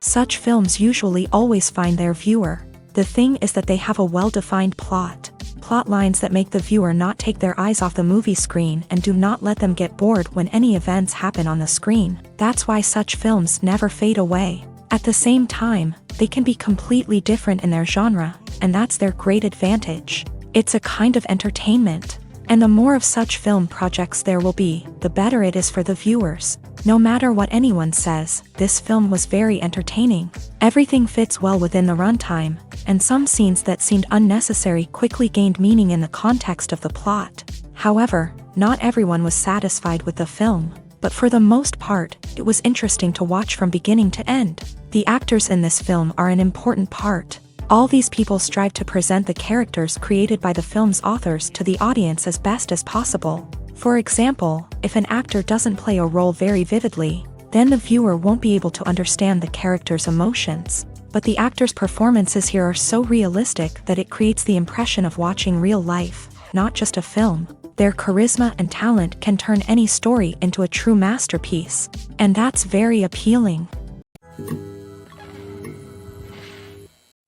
Such films usually always find their viewer. The thing is that they have a well-defined plot lines that make the viewer not take their eyes off the movie screen and do not let them get bored when any events happen on the screen. That's why such films never fade away. At the same time, they can be completely different in their genre, and that's their great advantage. It's a kind of entertainment. And the more of such film projects there will be, the better it is for the viewers. No matter what anyone says, this film was very entertaining. Everything fits well within the runtime, and some scenes that seemed unnecessary quickly gained meaning in the context of the plot. However, not everyone was satisfied with the film, but for the most part, it was interesting to watch from beginning to end. The actors in this film are an important part. All these people strive to present the characters created by the film's authors to the audience as best as possible. For example, if an actor doesn't play a role very vividly, then the viewer won't be able to understand the character's emotions. But the actors' performances here are so realistic that it creates the impression of watching real life, not just a film. Their charisma and talent can turn any story into a true masterpiece, and that's very appealing.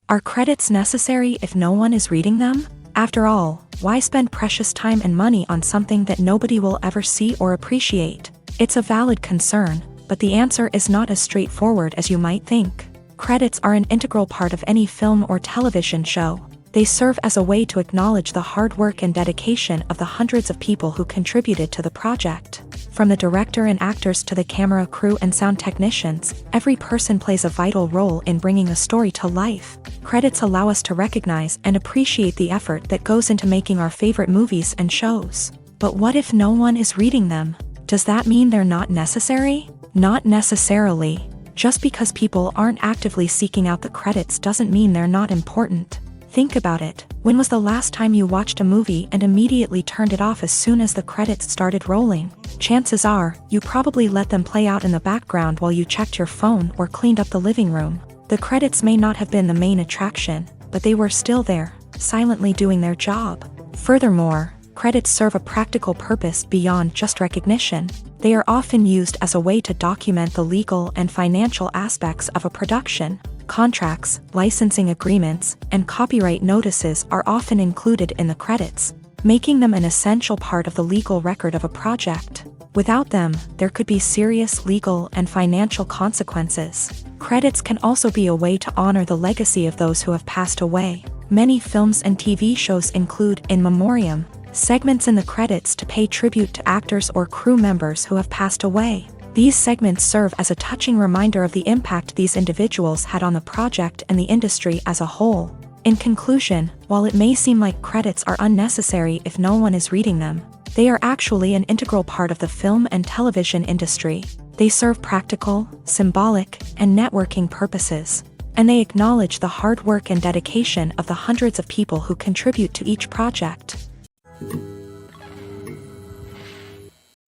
Are credits necessary if no one is reading them? After all, why spend precious time and money on something that nobody will ever see or appreciate? It's a valid concern, but the answer is not as straightforward as you might think. Credits are an integral part of any film or television show. They serve as a way to acknowledge the hard work and dedication of the hundreds of people who contributed to the project. From the director and actors to the camera crew and sound technicians, every person plays a vital role in bringing a story to life. Credits allow us to recognize and appreciate the effort that goes into making our favorite movies and shows. But what if no one is reading them? Does that mean they're not necessary? Not necessarily. Just because people aren't actively seeking out the credits doesn't mean they're not important. Think about it. When was the last time you watched a movie and immediately turned it off as soon as the credits started rolling? Chances are, you probably let them play out in the background while you checked your phone or cleaned up the living room. The credits may not have been the main attraction, but they were still there, silently doing their job. Furthermore, credits serve a practical purpose beyond just recognition. They are often used as a way to document the legal and financial aspects of a production. Contracts, licensing agreements, and copyright notices are often included in the credits, making them an essential part of the legal record of a project. Without them, there could be serious legal and financial consequences. Credits can also be a way to honor the legacy of those who have passed away. Many films and TV shows include in memoriam segments in the credits to pay tribute to actors or crew members who have passed away. These segments serve as a touching reminder of the impact these individuals had on the project and the industry as a whole. In conclusion, while it may seem like credits are unnecessary if no one is reading them, they are actually an integral part of the film and television industry. They serve practical, symbolic, and networking purposes, and they acknowledge the hard work and dedication of the hundreds of people who contribute to each project.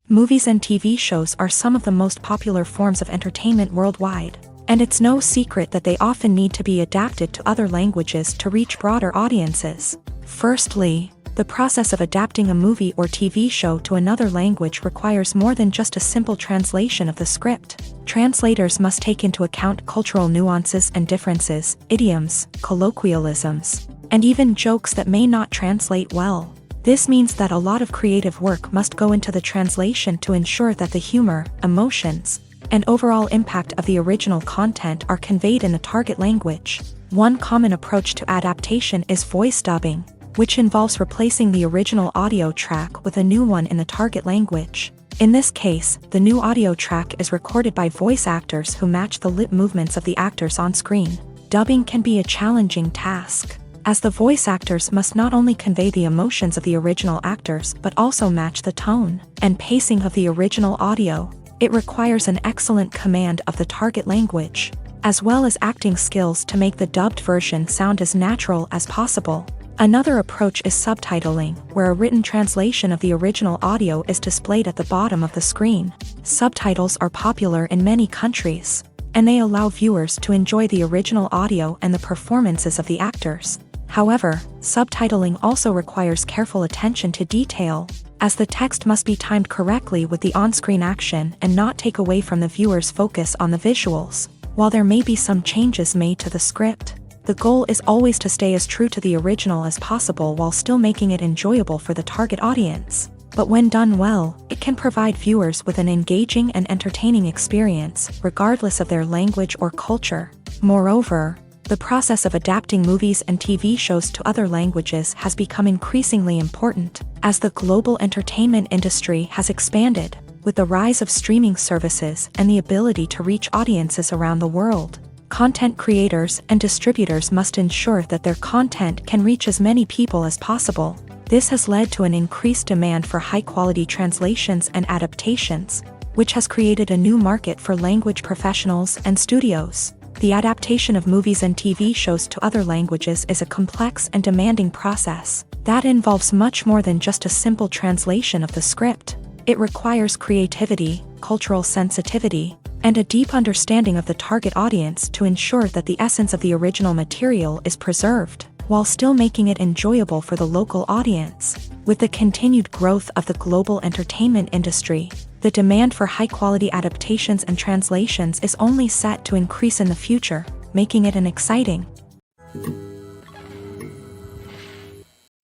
Movies and TV shows are some of the most popular forms of entertainment worldwide, and it's no secret that they often need to be adapted to other languages to reach broader audiences. Firstly, the process of adapting a movie or TV show to another language requires more than just a simple translation of the script. Translators must take into account cultural nuances and differences, idioms, colloquialisms, and even jokes that may not translate well. This means that a lot of creative work must go into the translation to ensure that the humor, emotions, and overall impact of the original content are conveyed in the target language. One common approach to adaptation is voice dubbing, which involves replacing the original audio track with a new one in the target language. In this case, the new audio track is recorded by voice actors who match the lip movements of the actors on screen. Dubbing can be a challenging task, as the voice actors must not only convey the emotions of the original actors but also match the tone and pacing of the original audio. It requires an excellent command of the target language, as well as acting skills to make the dubbed version sound as natural as possible. Another approach is subtitling, where a written translation of the original audio is displayed at the bottom of the screen. Subtitles are popular in many countries, and they allow viewers to enjoy the original audio and the performances of the actors. However, subtitling also requires careful attention to detail, as the text must be timed correctly with the on-screen action and not take away from the viewer's focus on the visuals. While there may be some changes made to the script, the goal is always to stay as true to the original as possible while still making it enjoyable for the target audience. But when done well, it can provide viewers with an engaging and entertaining experience, regardless of their language or culture. Moreover, the process of adapting movies and TV shows to other languages has become increasingly important, as the global entertainment industry has expanded, with the rise of streaming services and the ability to reach audiences around the world. Content creators and distributors must ensure that their content can reach as many people as possible. This has led to an increased demand for high-quality translations and adaptations, which has created a new market for language professionals and studios. The adaptation of movies and TV shows to other languages is a complex and demanding process that involves much more than just a simple translation of the script. It requires creativity, cultural sensitivity, and a deep understanding of the target audience to ensure that the essence of the original material is preserved, while still making it enjoyable for the local audience. With the continued growth of the global entertainment industry, the demand for high-quality adaptations and translations is only set to increase in the future, making it an exciting.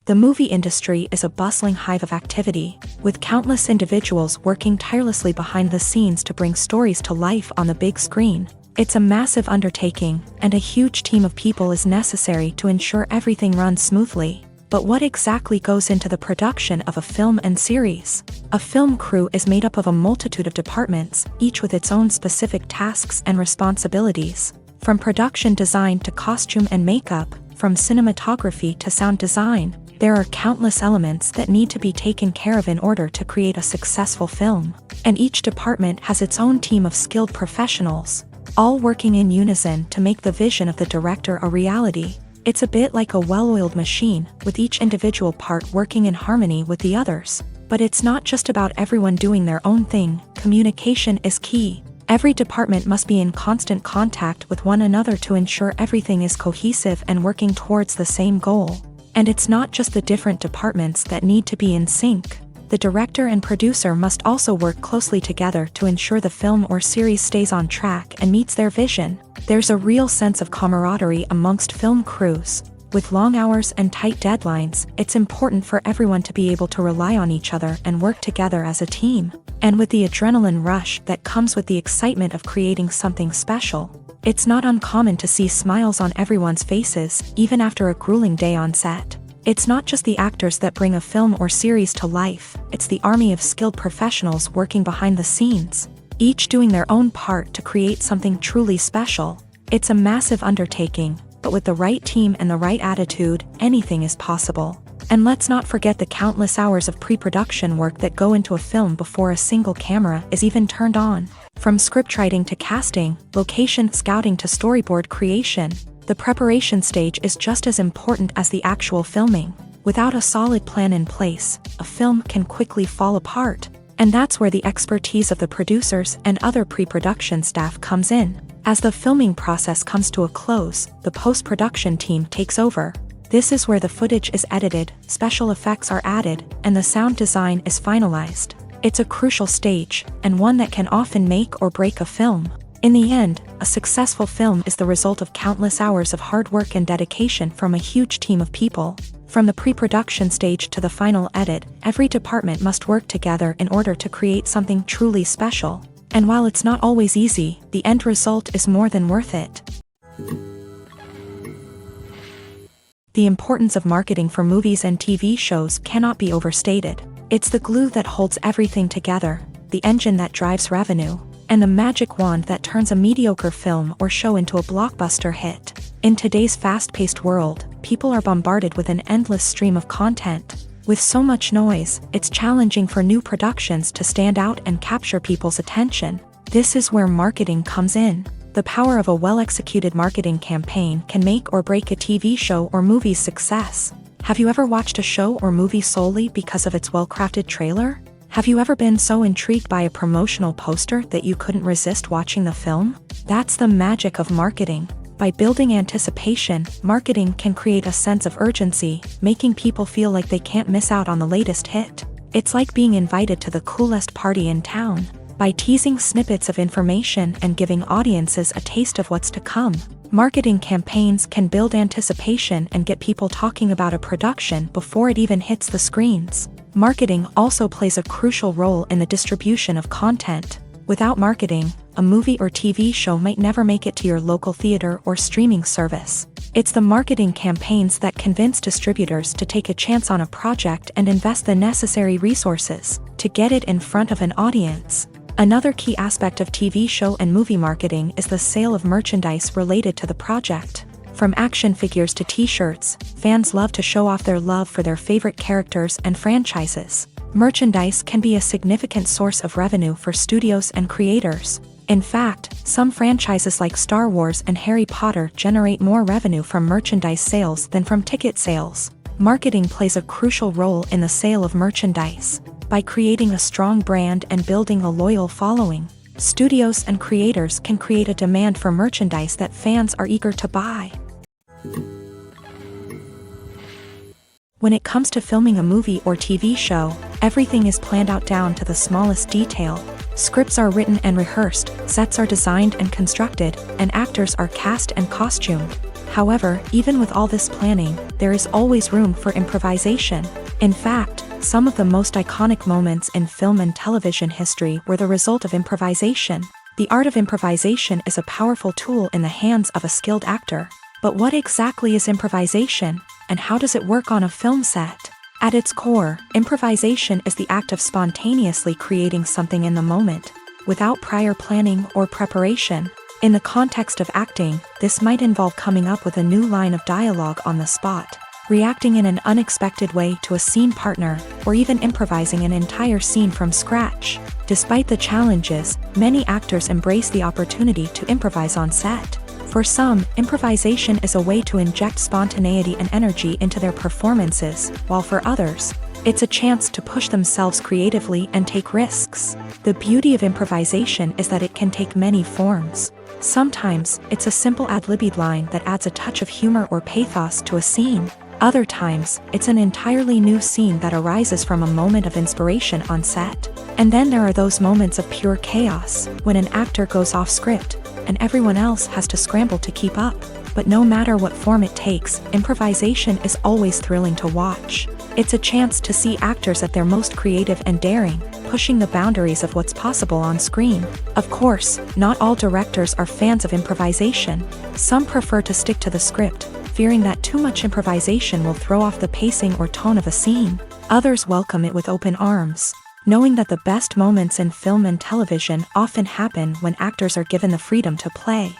The movie industry is a bustling hive of activity, with countless individuals working tirelessly behind the scenes to bring stories to life on the big screen. It's a massive undertaking, and a huge team of people is necessary to ensure everything runs smoothly. But what exactly goes into the production of a film and series? A film crew is made up of a multitude of departments, each with its own specific tasks and responsibilities. From production design to costume and makeup, from cinematography to sound design, there are countless elements that need to be taken care of in order to create a successful film. And each department has its own team of skilled professionals, all working in unison to make the vision of the director a reality. It's a bit like a well-oiled machine, with each individual part working in harmony with the others. But it's not just about everyone doing their own thing. Communication is key. Every department must be in constant contact with one another to ensure everything is cohesive and working towards the same goal. And it's not just the different departments that need to be in sync. The director and producer must also work closely together to ensure the film or series stays on track and meets their vision. There's a real sense of camaraderie amongst film crews. With long hours and tight deadlines, it's important for everyone to be able to rely on each other and work together as a team. And with the adrenaline rush that comes with the excitement of creating something special, it's not uncommon to see smiles on everyone's faces, even after a grueling day on set. It's not just the actors that bring a film or series to life, it's the army of skilled professionals working behind the scenes, each doing their own part to create something truly special. It's a massive undertaking, but with the right team and the right attitude, anything is possible. And let's not forget the countless hours of pre-production work that go into a film before a single camera is even turned on. From scriptwriting to casting, location scouting to storyboard creation, the preparation stage is just as important as the actual filming. Without a solid plan in place, a film can quickly fall apart. And that's where the expertise of the producers and other pre-production staff comes in. As the filming process comes to a close, the post-production team takes over. This is where the footage is edited, special effects are added, and the sound design is finalized. It's a crucial stage, and one that can often make or break a film. In the end, a successful film is the result of countless hours of hard work and dedication from a huge team of people. From the pre-production stage to the final edit, every department must work together in order to create something truly special. And while it's not always easy, the end result is more than worth it. The importance of marketing for movies and TV shows cannot be overstated. It's the glue that holds everything together, the engine that drives revenue, and the magic wand that turns a mediocre film or show into a blockbuster hit. In today's fast-paced world, people are bombarded with an endless stream of content. With so much noise, it's challenging for new productions to stand out and capture people's attention. This is where marketing comes in. The power of a well-executed marketing campaign can make or break a TV show or movie's success. Have you ever watched a show or movie solely because of its well-crafted trailer? Have you ever been so intrigued by a promotional poster that you couldn't resist watching the film? That's the magic of marketing. By building anticipation, marketing can create a sense of urgency, making people feel like they can't miss out on the latest hit. It's like being invited to the coolest party in town. by teasing snippets of information and giving audiences a taste of what's to come. Marketing campaigns can build anticipation and get people talking about a production before it even hits the screens. Marketing also plays a crucial role in the distribution of content. Without marketing, a movie or TV show might never make it to your local theater or streaming service. It's the marketing campaigns that convince distributors to take a chance on a project and invest the necessary resources to get it in front of an audience. Another key aspect of TV show and movie marketing is the sale of merchandise related to the project. From action figures to t-shirts, fans love to show off their love for their favorite characters and franchises. Merchandise can be a significant source of revenue for studios and creators. In fact, some franchises like Star Wars and Harry Potter generate more revenue from merchandise sales than from ticket sales. Marketing plays a crucial role in the sale of merchandise. By creating a strong brand and building a loyal following, studios and creators can create a demand for merchandise that fans are eager to buy. When it comes to filming a movie or TV show, everything is planned out down to the smallest detail. Scripts are written and rehearsed, sets are designed and constructed, and actors are cast and costumed. However, even with all this planning, there is always room for improvisation. In fact, some of the most iconic moments in film and television history were the result of improvisation. The art of improvisation is a powerful tool in the hands of a skilled actor. But what exactly is improvisation, and how does it work on a film set? At its core, improvisation is the act of spontaneously creating something in the moment, without prior planning or preparation. In the context of acting, this might involve coming up with a new line of dialogue on the spot, reacting in an unexpected way to a scene partner, or even improvising an entire scene from scratch. Despite the challenges, many actors embrace the opportunity to improvise on set. For some, improvisation is a way to inject spontaneity and energy into their performances, while for others, it's a chance to push themselves creatively and take risks. The beauty of improvisation is that it can take many forms. Sometimes, it's a simple ad-libbed line that adds a touch of humor or pathos to a scene. Other times, it's an entirely new scene that arises from a moment of inspiration on set. And then there are those moments of pure chaos, when an actor goes off script, and everyone else has to scramble to keep up. But no matter what form it takes, improvisation is always thrilling to watch. It's a chance to see actors at their most creative and daring, pushing the boundaries of what's possible on screen. Of course, not all directors are fans of improvisation. Some prefer to stick to the script, fearing that too much improvisation will throw off the pacing or tone of a scene. Others welcome it with open arms, knowing that the best moments in film and television often happen when actors are given the freedom to play.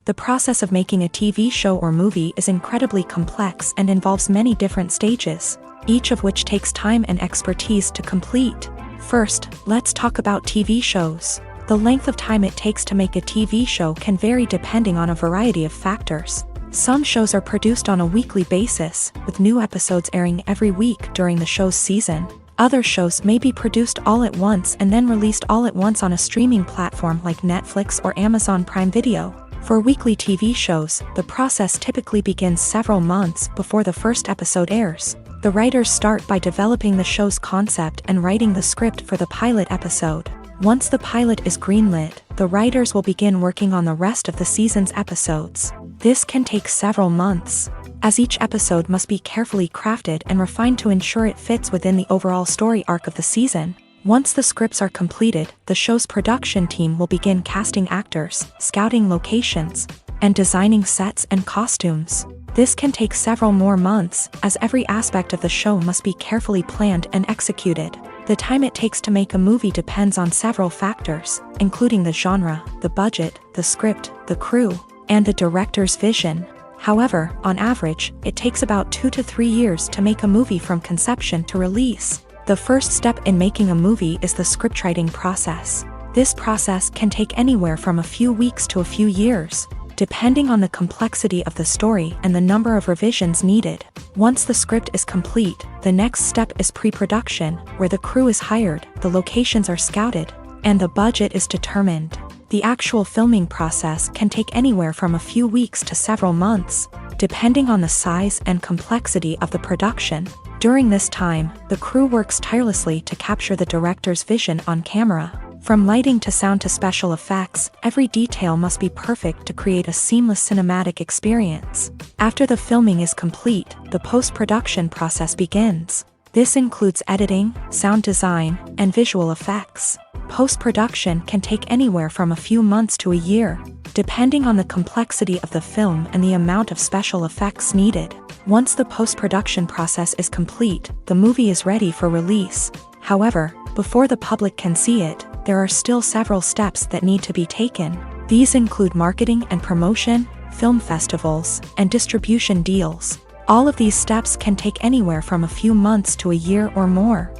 The process of making a TV show or movie is incredibly complex and involves many different stages, each of which takes time and expertise to complete. First, let's talk about TV shows. The length of time it takes to make a TV show can vary depending on a variety of factors. Some shows are produced on a weekly basis, with new episodes airing every week during the show's season. Other shows may be produced all at once and then released all at once on a streaming platform like Netflix or Amazon Prime Video. For weekly TV shows, the process typically begins several months before the first episode airs. The writers start by developing the show's concept and writing the script for the pilot episode. Once the pilot is greenlit, the writers will begin working on the rest of the season's episodes. This can take several months, as each episode must be carefully crafted and refined to ensure it fits within the overall story arc of the season. Once the scripts are completed, the show's production team will begin casting actors, scouting locations, and designing sets and costumes. This can take several more months, as every aspect of the show must be carefully planned and executed. The time it takes to make a movie depends on several factors, including the genre, the budget, the script, the crew, and the director's vision. However, on average, it takes about 2 to 3 years to make a movie from conception to release. The first step in making a movie is the scriptwriting process. This process can take anywhere from a few weeks to a few years, depending on the complexity of the story and the number of revisions needed. Once the script is complete, the next step is pre-production, where the crew is hired, the locations are scouted, and the budget is determined. The actual filming process can take anywhere from a few weeks to several months, depending on the size and complexity of the production. During this time, the crew works tirelessly to capture the director's vision on camera. From lighting to sound to special effects, every detail must be perfect to create a seamless cinematic experience. After the filming is complete, the post-production process begins. This includes editing, sound design, and visual effects. Post-production can take anywhere from a few months to a year, depending on the complexity of the film and the amount of special effects needed. Once the post-production process is complete, the movie is ready for release. However, before the public can see it, there are still several steps that need to be taken. These include marketing and promotion, film festivals, and distribution deals. All of these steps can take anywhere from a few months to a year or more.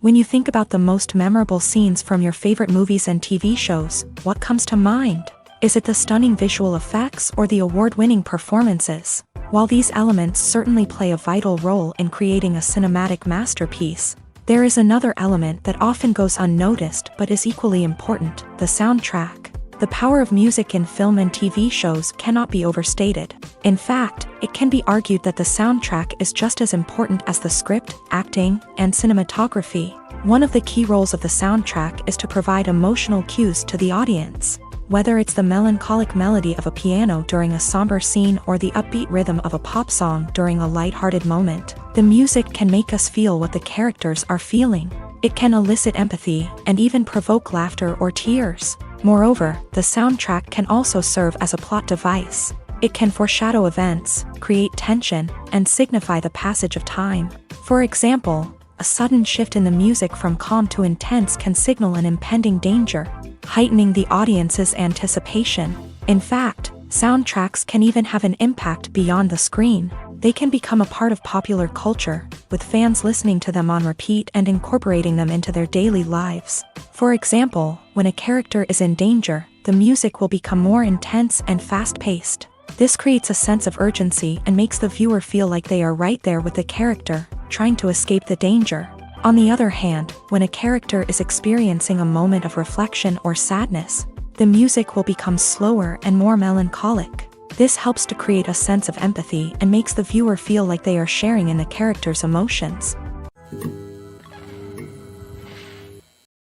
When you think about the most memorable scenes from your favorite movies and TV shows, what comes to mind? Is it the stunning visual effects or the award-winning performances? While these elements certainly play a vital role in creating a cinematic masterpiece, there is another element that often goes unnoticed but is equally important: the soundtrack. The power of music in film and TV shows cannot be overstated. In fact, it can be argued that the soundtrack is just as important as the script, acting, and cinematography. One of the key roles of the soundtrack is to provide emotional cues to the audience. Whether it's the melancholic melody of a piano during a somber scene or the upbeat rhythm of a pop song during a lighthearted moment, the music can make us feel what the characters are feeling. It can elicit empathy and even provoke laughter or tears. Moreover, the soundtrack can also serve as a plot device. It can foreshadow events, create tension, and signify the passage of time. For example, a sudden shift in the music from calm to intense can signal an impending danger, heightening the audience's anticipation. In fact, soundtracks can even have an impact beyond the screen. They can become a part of popular culture, with fans listening to them on repeat and incorporating them into their daily lives. For example, when a character is in danger, the music will become more intense and fast-paced. This creates a sense of urgency and makes the viewer feel like they are right there with the character, trying to escape the danger. On the other hand, when a character is experiencing a moment of reflection or sadness, the music will become slower and more melancholic. This helps to create a sense of empathy and makes the viewer feel like they are sharing in the character's emotions.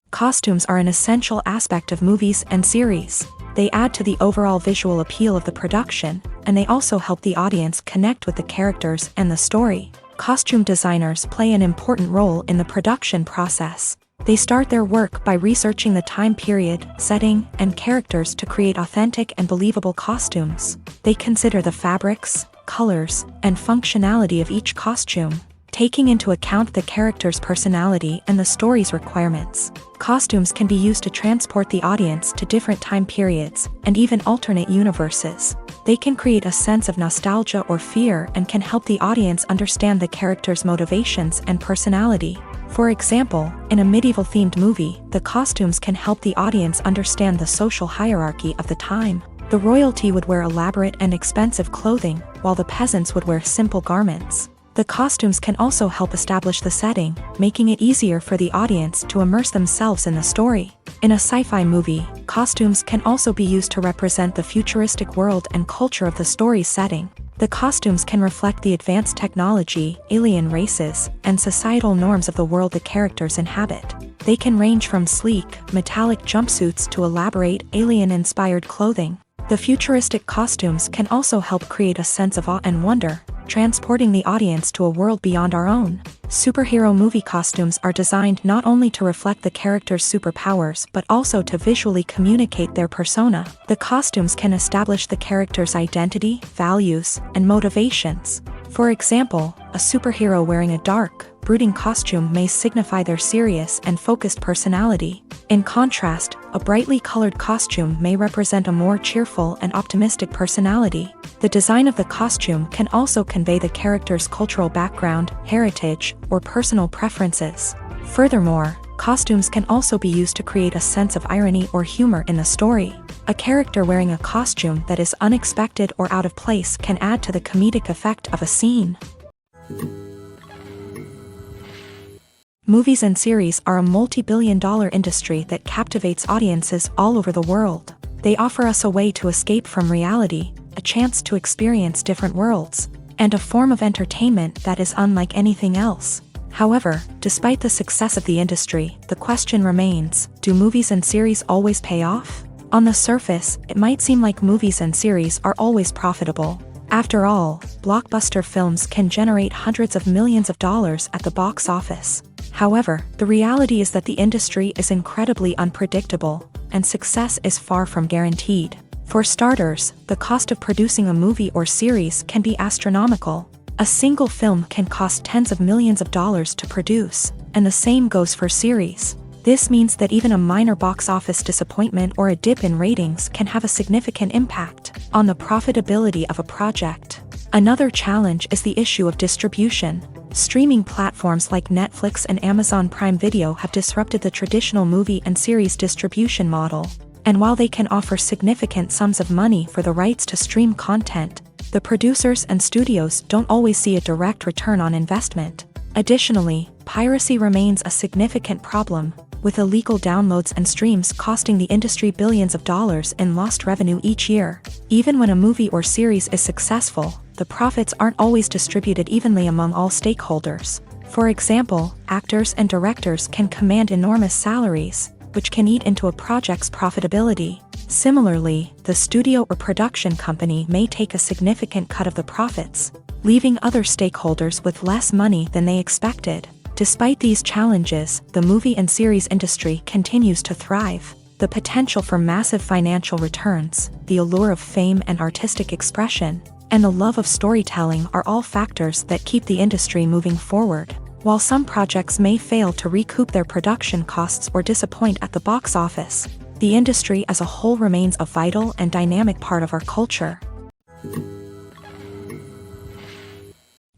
Costumes are an essential aspect of movies and series. They add to the overall visual appeal of the production, and they also help the audience connect with the characters and the story. Costume designers play an important role in the production process. They start their work by researching the time period, setting, and characters to create authentic and believable costumes. They consider the fabrics, colors, and functionality of each costume, taking into account the character's personality and the story's requirements. Costumes can be used to transport the audience to different time periods and even alternate universes. They can create a sense of nostalgia or fear and can help the audience understand the character's motivations and personality. For example, in a medieval-themed movie, the costumes can help the audience understand the social hierarchy of the time. The royalty would wear elaborate and expensive clothing, while the peasants would wear simple garments. The costumes can also help establish the setting, making it easier for the audience to immerse themselves in the story. In a sci-fi movie, costumes can also be used to represent the futuristic world and culture of the story's setting. The costumes can reflect the advanced technology, alien races, and societal norms of the world the characters inhabit. They can range from sleek, metallic jumpsuits to elaborate, alien-inspired clothing. The futuristic costumes can also help create a sense of awe and wonder, transporting the audience to a world beyond our own. Superhero movie costumes are designed not only to reflect the character's superpowers but also to visually communicate their persona. The costumes can establish the character's identity, values, and motivations. For example, a superhero wearing a dark, brooding costume may signify their serious and focused personality. In contrast, a brightly colored costume may represent a more cheerful and optimistic personality. The design of the costume can also convey the character's cultural background, heritage, or personal preferences. Furthermore, costumes can also be used to create a sense of irony or humor in the story. A character wearing a costume that is unexpected or out of place can add to the comedic effect of a scene. Movies and series are a multi-billion-dollar industry that captivates audiences all over the world. They offer us a way to escape from reality, a chance to experience different worlds, and a form of entertainment that is unlike anything else. However, despite the success of the industry, the question remains, do movies and series always pay off? On the surface, it might seem like movies and series are always profitable. After all, blockbuster films can generate hundreds of millions of dollars at the box office. However, the reality is that the industry is incredibly unpredictable, and success is far from guaranteed. For starters, the cost of producing a movie or series can be astronomical. A single film can cost tens of millions of dollars to produce, and the same goes for series. This means that even a minor box office disappointment or a dip in ratings can have a significant impact on the profitability of a project. Another challenge is the issue of distribution. Streaming platforms like Netflix and Amazon Prime Video have disrupted the traditional movie and series distribution model. And while they can offer significant sums of money for the rights to stream content, the producers and studios don't always see a direct return on investment. Additionally, piracy remains a significant problem, with illegal downloads and streams costing the industry billions of dollars in lost revenue each year. Even when a movie or series is successful, the profits aren't always distributed evenly among all stakeholders. For example, actors and directors can command enormous salaries, which can eat into a project's profitability. Similarly, the studio or production company may take a significant cut of the profits, leaving other stakeholders with less money than they expected. Despite these challenges, the movie and series industry continues to thrive. The potential for massive financial returns, the allure of fame and artistic expression, and the love of storytelling are all factors that keep the industry moving forward. While some projects may fail to recoup their production costs or disappoint at the box office, the industry as a whole remains a vital and dynamic part of our culture.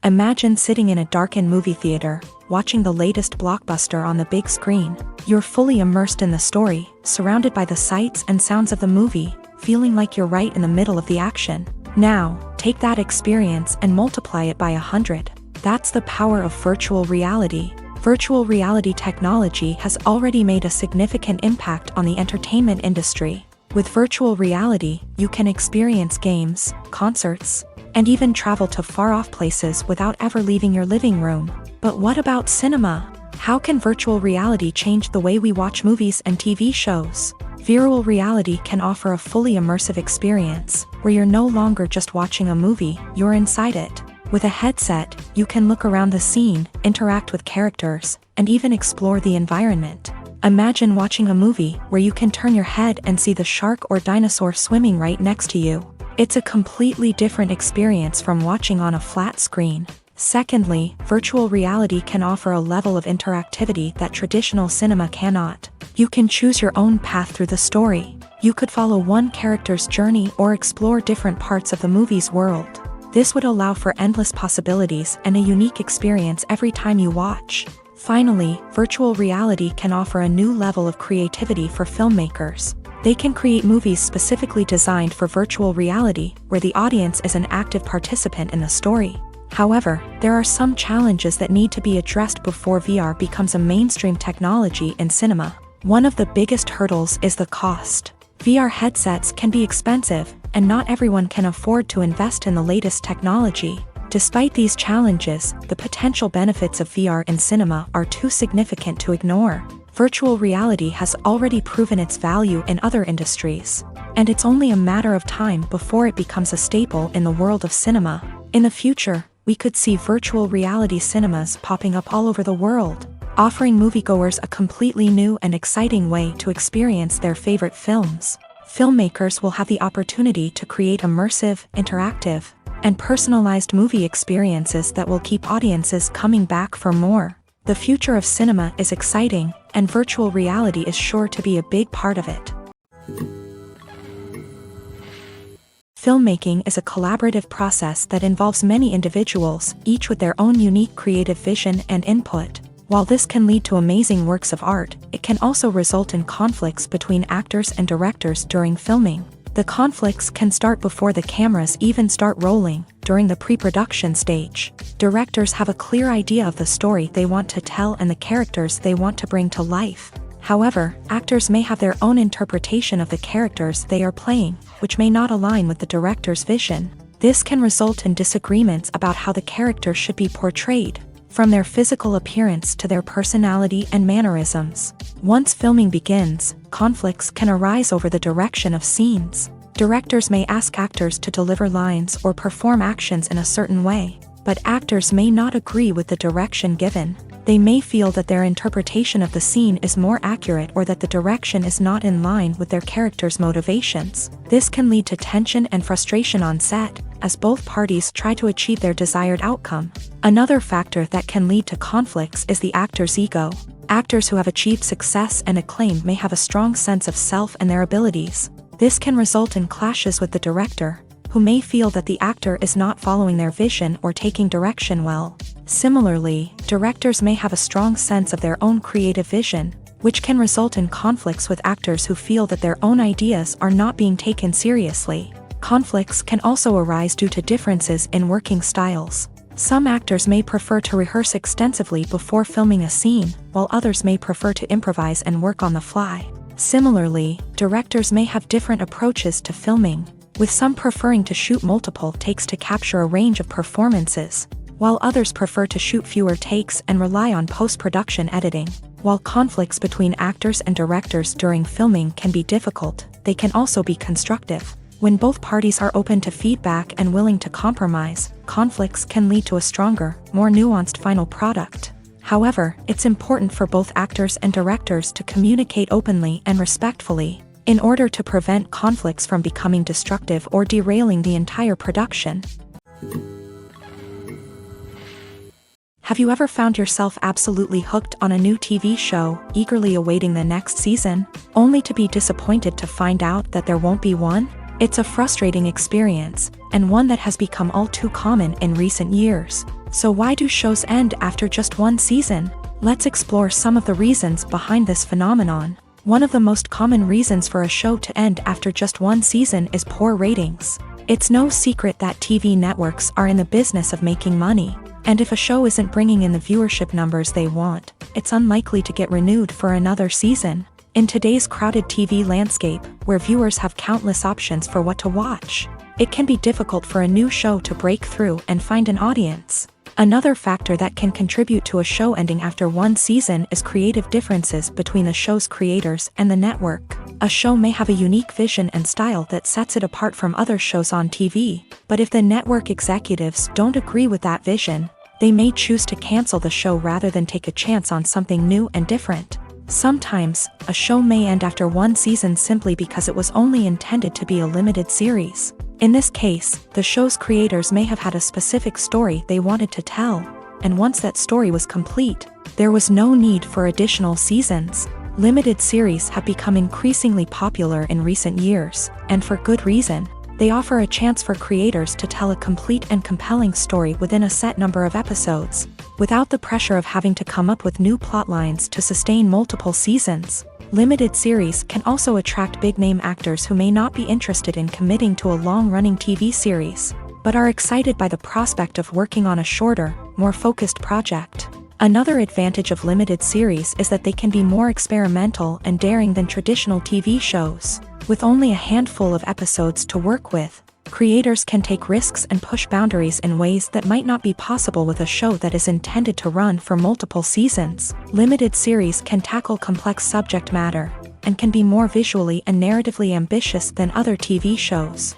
Imagine sitting in a darkened movie theater, watching the latest blockbuster on the big screen. You're fully immersed in the story, surrounded by the sights and sounds of the movie, feeling like you're right in the middle of the action. Now, take that experience and multiply it by 100. That's the power of virtual reality. Virtual reality technology has already made a significant impact on the entertainment industry. With virtual reality, you can experience games, concerts, and even travel to far-off places without ever leaving your living room. But what about cinema? How can virtual reality change the way we watch movies and TV shows? Virtual reality can offer a fully immersive experience, where you're no longer just watching a movie, you're inside it. With a headset, you can look around the scene, interact with characters, and even explore the environment. Imagine watching a movie where you can turn your head and see the shark or dinosaur swimming right next to you. It's a completely different experience from watching on a flat screen. Secondly, virtual reality can offer a level of interactivity that traditional cinema cannot. You can choose your own path through the story. You could follow one character's journey or explore different parts of the movie's world. This would allow for endless possibilities and a unique experience every time you watch. Finally, virtual reality can offer a new level of creativity for filmmakers. They can create movies specifically designed for virtual reality, where the audience is an active participant in the story. However, there are some challenges that need to be addressed before VR becomes a mainstream technology in cinema. One of the biggest hurdles is the cost. VR headsets can be expensive, and not everyone can afford to invest in the latest technology. Despite these challenges, the potential benefits of VR in cinema are too significant to ignore. Virtual reality has already proven its value in other industries, and it's only a matter of time before it becomes a staple in the world of cinema. In the future, we could see virtual reality cinemas popping up all over the world, offering moviegoers a completely new and exciting way to experience their favorite films. Filmmakers will have the opportunity to create immersive, interactive, and personalized movie experiences that will keep audiences coming back for more. The future of cinema is exciting, and virtual reality is sure to be a big part of it. Filmmaking is a collaborative process that involves many individuals, each with their own unique creative vision and input. While this can lead to amazing works of art, it can also result in conflicts between actors and directors during filming. The conflicts can start before the cameras even start rolling, during the pre-production stage. Directors have a clear idea of the story they want to tell and the characters they want to bring to life. However, actors may have their own interpretation of the characters they are playing, which may not align with the director's vision. This can result in disagreements about how the character should be portrayed, from their physical appearance to their personality and mannerisms. Once filming begins, conflicts can arise over the direction of scenes. Directors may ask actors to deliver lines or perform actions in a certain way, but actors may not agree with the direction given. They may feel that their interpretation of the scene is more accurate or that the direction is not in line with their character's motivations. This can lead to tension and frustration on set, as both parties try to achieve their desired outcome. Another factor that can lead to conflicts is the actor's ego. Actors who have achieved success and acclaim may have a strong sense of self and their abilities. This can result in clashes with the director, who may feel that the actor is not following their vision or taking direction well. Similarly, directors may have a strong sense of their own creative vision, which can result in conflicts with actors who feel that their own ideas are not being taken seriously. Conflicts can also arise due to differences in working styles. Some actors may prefer to rehearse extensively before filming a scene, while others may prefer to improvise and work on the fly. Similarly, directors may have different approaches to filming, with some preferring to shoot multiple takes to capture a range of performances, while others prefer to shoot fewer takes and rely on post-production editing. While conflicts between actors and directors during filming can be difficult, they can also be constructive. When both parties are open to feedback and willing to compromise, conflicts can lead to a stronger, more nuanced final product. However, it's important for both actors and directors to communicate openly and respectfully, in order to prevent conflicts from becoming destructive or derailing the entire production. Have you ever found yourself absolutely hooked on a new TV show, eagerly awaiting the next season, only to be disappointed to find out that there won't be one? It's a frustrating experience, and one that has become all too common in recent years. So why do shows end after just one season? Let's explore some of the reasons behind this phenomenon. One of the most common reasons for a show to end after just one season is poor ratings. It's no secret that TV networks are in the business of making money, and if a show isn't bringing in the viewership numbers they want, it's unlikely to get renewed for another season. In today's crowded TV landscape, where viewers have countless options for what to watch, it can be difficult for a new show to break through and find an audience. Another factor that can contribute to a show ending after one season is creative differences between the show's creators and the network. A show may have a unique vision and style that sets it apart from other shows on TV, but if the network executives don't agree with that vision, they may choose to cancel the show rather than take a chance on something new and different. Sometimes, a show may end after one season simply because it was only intended to be a limited series. In this case, the show's creators may have had a specific story they wanted to tell, and once that story was complete, there was no need for additional seasons. Limited series have become increasingly popular in recent years, and for good reason. They offer a chance for creators to tell a complete and compelling story within a set number of episodes, without the pressure of having to come up with new plotlines to sustain multiple seasons. Limited series can also attract big-name actors who may not be interested in committing to a long-running TV series, but are excited by the prospect of working on a shorter, more focused project. Another advantage of limited series is that they can be more experimental and daring than traditional TV shows. With only a handful of episodes to work with, creators can take risks and push boundaries in ways that might not be possible with a show that is intended to run for multiple seasons. Limited series can tackle complex subject matter, and can be more visually and narratively ambitious than other TV shows.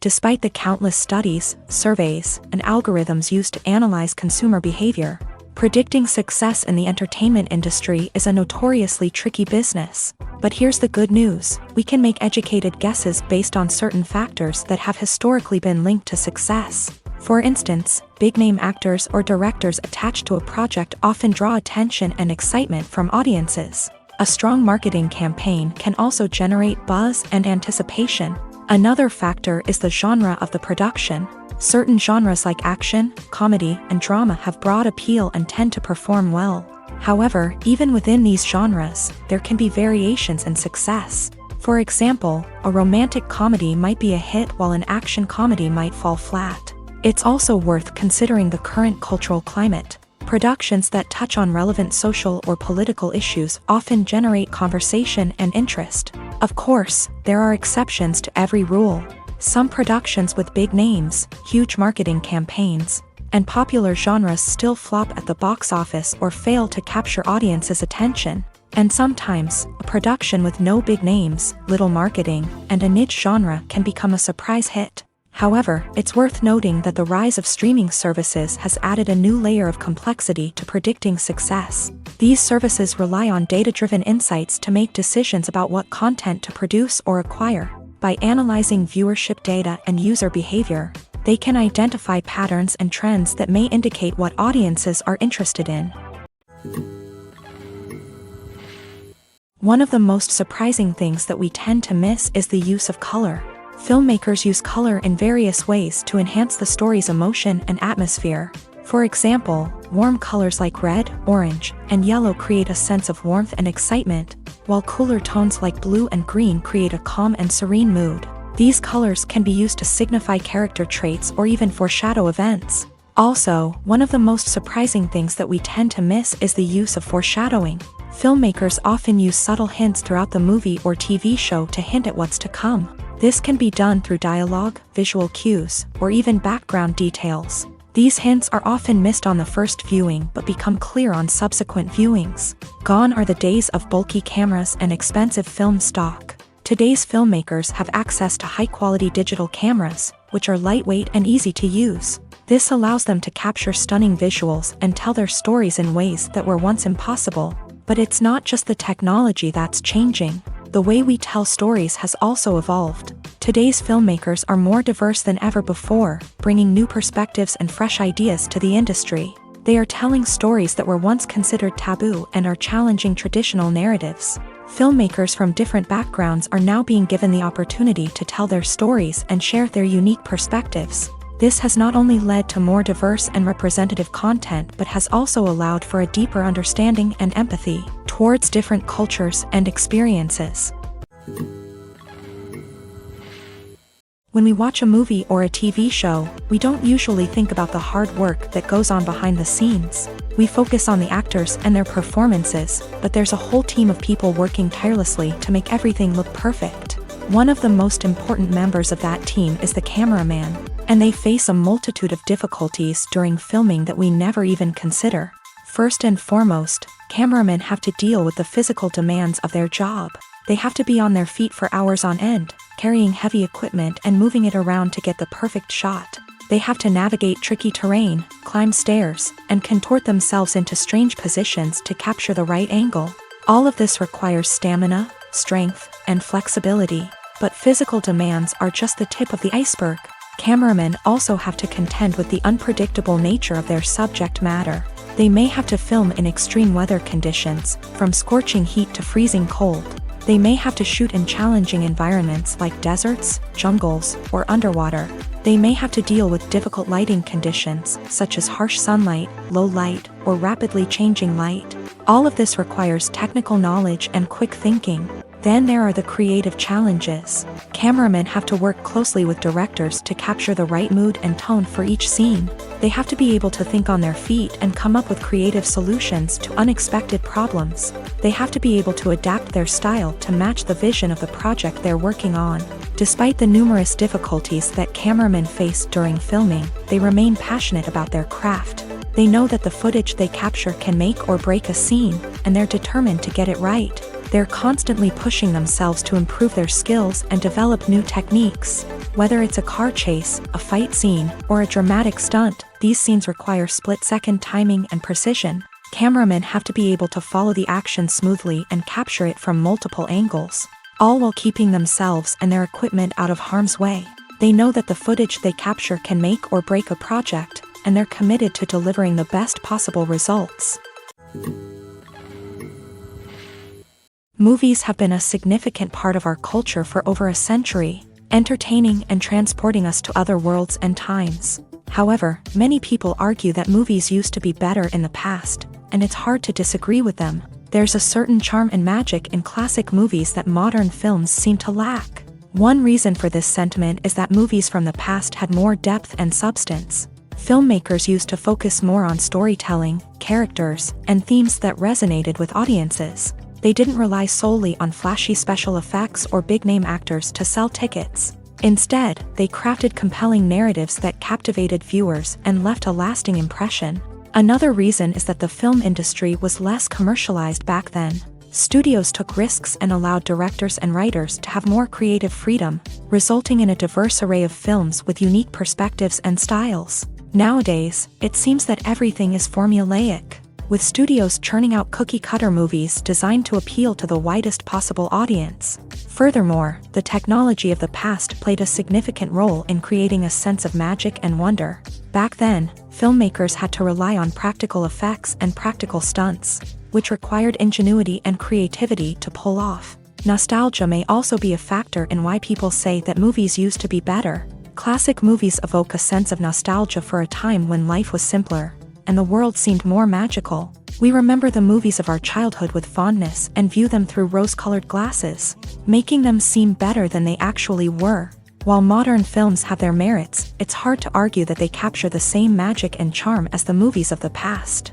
Despite the countless studies, surveys, and algorithms used to analyze consumer behavior, predicting success in the entertainment industry is a notoriously tricky business. But here's the good news: we can make educated guesses based on certain factors that have historically been linked to success. For instance, big-name actors or directors attached to a project often draw attention and excitement from audiences. A strong marketing campaign can also generate buzz and anticipation. Another factor is the genre of the production. Certain genres like action, comedy, and drama have broad appeal and tend to perform well. However, even within these genres, there can be variations in success. For example, a romantic comedy might be a hit while an action comedy might fall flat. It's also worth considering the current cultural climate. Productions that touch on relevant social or political issues often generate conversation and interest, Of course, there are exceptions to every rule. Some productions with big names, huge marketing campaigns, and popular genres still flop at the box office or fail to capture audiences' attention. And sometimes, a production with no big names, little marketing, and a niche genre can become a surprise hit. However, it's worth noting that the rise of streaming services has added a new layer of complexity to predicting success. These services rely on data-driven insights to make decisions about what content to produce or acquire. By analyzing viewership data and user behavior, they can identify patterns and trends that may indicate what audiences are interested in. One of the most surprising things that we tend to miss is the use of color. Filmmakers use color in various ways to enhance the story's emotion and atmosphere. For example, warm colors like red, orange, and yellow create a sense of warmth and excitement, while cooler tones like blue and green create a calm and serene mood. These colors can be used to signify character traits or even foreshadow events. Also, one of the most surprising things that we tend to miss is the use of foreshadowing. Filmmakers often use subtle hints throughout the movie or TV show to hint at what's to come. This can be done through dialogue, visual cues, or even background details. These hints are often missed on the first viewing but become clear on subsequent viewings. Gone are the days of bulky cameras and expensive film stock. Today's filmmakers have access to high-quality digital cameras, which are lightweight and easy to use. This allows them to capture stunning visuals and tell their stories in ways that were once impossible. But it's not just the technology that's changing. The way we tell stories has also evolved. Today's filmmakers are more diverse than ever before, bringing new perspectives and fresh ideas to the industry. They are telling stories that were once considered taboo and are challenging traditional narratives. Filmmakers from different backgrounds are now being given the opportunity to tell their stories and share their unique perspectives. This has not only led to more diverse and representative content but has also allowed for a deeper understanding and empathy towards different cultures and experiences. When we watch a movie or a TV show, we don't usually think about the hard work that goes on behind the scenes. We focus on the actors and their performances, but there's a whole team of people working tirelessly to make everything look perfect. One of the most important members of that team is the cameraman, and they face a multitude of difficulties during filming that we never even consider. First and foremost, cameramen have to deal with the physical demands of their job. They have to be on their feet for hours on end, carrying heavy equipment and moving it around to get the perfect shot. They have to navigate tricky terrain, climb stairs, and contort themselves into strange positions to capture the right angle. All of this requires stamina, strength, and flexibility. But physical demands are just the tip of the iceberg. Cameramen also have to contend with the unpredictable nature of their subject matter. They may have to film in extreme weather conditions, from scorching heat to freezing cold. They may have to shoot in challenging environments like deserts, jungles, or underwater. They may have to deal with difficult lighting conditions, such as harsh sunlight, low light, or rapidly changing light. All of this requires technical knowledge and quick thinking. Then there are the creative challenges. Cameramen have to work closely with directors to capture the right mood and tone for each scene. They have to be able to think on their feet and come up with creative solutions to unexpected problems. They have to be able to adapt their style to match the vision of the project they're working on. Despite the numerous difficulties that cameramen face during filming, they remain passionate about their craft. They know that the footage they capture can make or break a scene, and they're determined to get it right. They're constantly pushing themselves to improve their skills and develop new techniques. Whether it's a car chase, a fight scene, or a dramatic stunt, these scenes require split-second timing and precision. Cameramen have to be able to follow the action smoothly and capture it from multiple angles, all while keeping themselves and their equipment out of harm's way. They know that the footage they capture can make or break a project, and they're committed to delivering the best possible results. Movies have been a significant part of our culture for over a century, entertaining and transporting us to other worlds and times. However, many people argue that movies used to be better in the past, and it's hard to disagree with them. There's a certain charm and magic in classic movies that modern films seem to lack. One reason for this sentiment is that movies from the past had more depth and substance. Filmmakers used to focus more on storytelling, characters, and themes that resonated with audiences. They didn't rely solely on flashy special effects or big-name actors to sell tickets. Instead, they crafted compelling narratives that captivated viewers and left a lasting impression. Another reason is that the film industry was less commercialized back then. Studios took risks and allowed directors and writers to have more creative freedom, resulting in a diverse array of films with unique perspectives and styles. Nowadays, it seems that everything is formulaic, with studios churning out cookie-cutter movies designed to appeal to the widest possible audience. Furthermore, the technology of the past played a significant role in creating a sense of magic and wonder. Back then, filmmakers had to rely on practical effects and practical stunts, which required ingenuity and creativity to pull off. Nostalgia may also be a factor in why people say that movies used to be better. Classic movies evoke a sense of nostalgia for a time when life was simpler, and the world seemed more magical. We remember the movies of our childhood with fondness and view them through rose-colored glasses, making them seem better than they actually were. While modern films have their merits, it's hard to argue that they capture the same magic and charm as the movies of the past.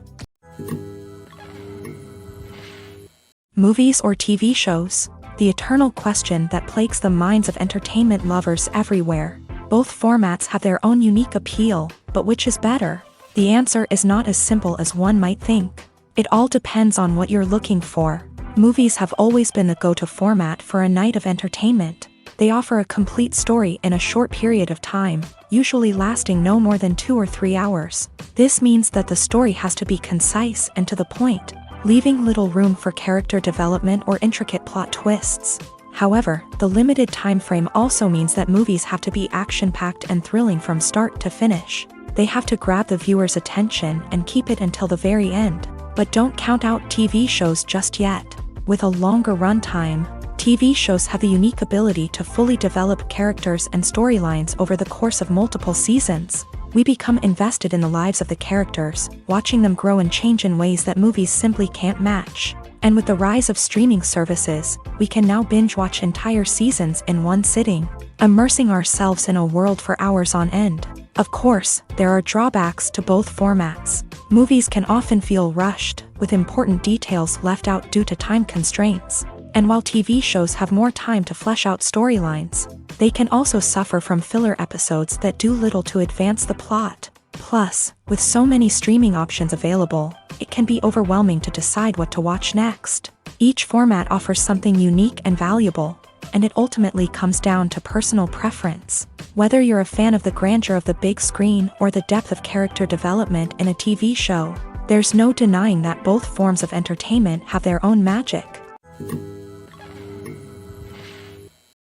Movies or TV shows? The eternal question that plagues the minds of entertainment lovers everywhere. Both formats have their own unique appeal, but which is better? The answer is not as simple as one might think. It all depends on what you're looking for. Movies have always been the go-to format for a night of entertainment. They offer a complete story in a short period of time, usually lasting no more than 2 or 3 hours. This means that the story has to be concise and to the point, leaving little room for character development or intricate plot twists. However, the limited time frame also means that movies have to be action-packed and thrilling from start to finish. They have to grab the viewer's attention and keep it until the very end. But don't count out TV shows just yet. With a longer runtime, TV shows have the unique ability to fully develop characters and storylines over the course of multiple seasons. We become invested in the lives of the characters, watching them grow and change in ways that movies simply can't match. And with the rise of streaming services, we can now binge-watch entire seasons in one sitting, immersing ourselves in a world for hours on end. Of course, there are drawbacks to both formats. Movies can often feel rushed, with important details left out due to time constraints. And while TV shows have more time to flesh out storylines, they can also suffer from filler episodes that do little to advance the plot. Plus, with so many streaming options available, it can be overwhelming to decide what to watch next. Each format offers something unique and valuable, and it ultimately comes down to personal preference. Whether you're a fan of the grandeur of the big screen or the depth of character development in a TV show, there's no denying that both forms of entertainment have their own magic.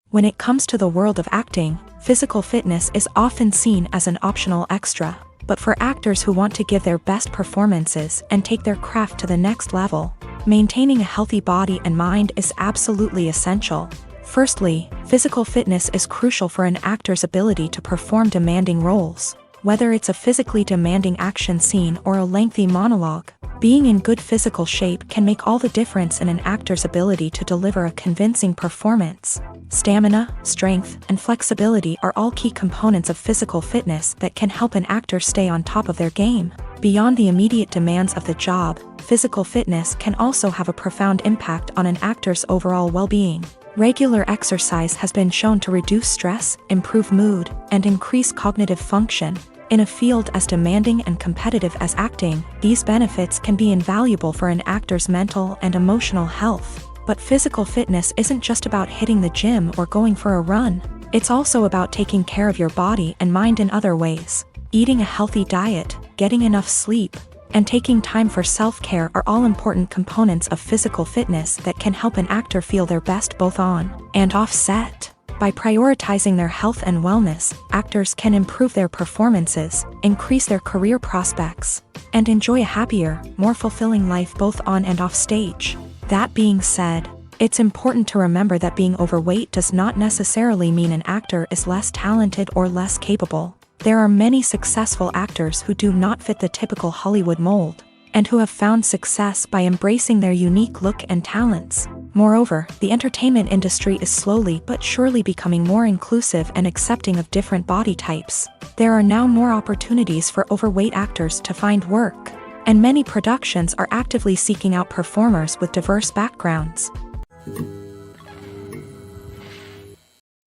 When it comes to the world of acting, physical fitness is often seen as an optional extra. But for actors who want to give their best performances and take their craft to the next level, maintaining a healthy body and mind is absolutely essential. Firstly, physical fitness is crucial for an actor's ability to perform demanding roles. Whether it's a physically demanding action scene or a lengthy monologue, being in good physical shape can make all the difference in an actor's ability to deliver a convincing performance. Stamina, strength, and flexibility are all key components of physical fitness that can help an actor stay on top of their game. Beyond the immediate demands of the job, physical fitness can also have a profound impact on an actor's overall well-being. Regular exercise has been shown to reduce stress, improve mood, and increase cognitive function. In a field as demanding and competitive as acting, these benefits can be invaluable for an actor's mental and emotional health. But physical fitness isn't just about hitting the gym or going for a run. It's also about taking care of your body and mind in other ways. Eating a healthy diet, getting enough sleep, and taking time for self-care are all important components of physical fitness that can help an actor feel their best both on and off set. By prioritizing their health and wellness, actors can improve their performances, increase their career prospects, and enjoy a happier, more fulfilling life both on and off stage. That being said, it's important to remember that being overweight does not necessarily mean an actor is less talented or less capable. There are many successful actors who do not fit the typical Hollywood mold, and who have found success by embracing their unique look and talents. Moreover, the entertainment industry is slowly but surely becoming more inclusive and accepting of different body types. There are now more opportunities for overweight actors to find work. and many productions are actively seeking out performers with diverse backgrounds.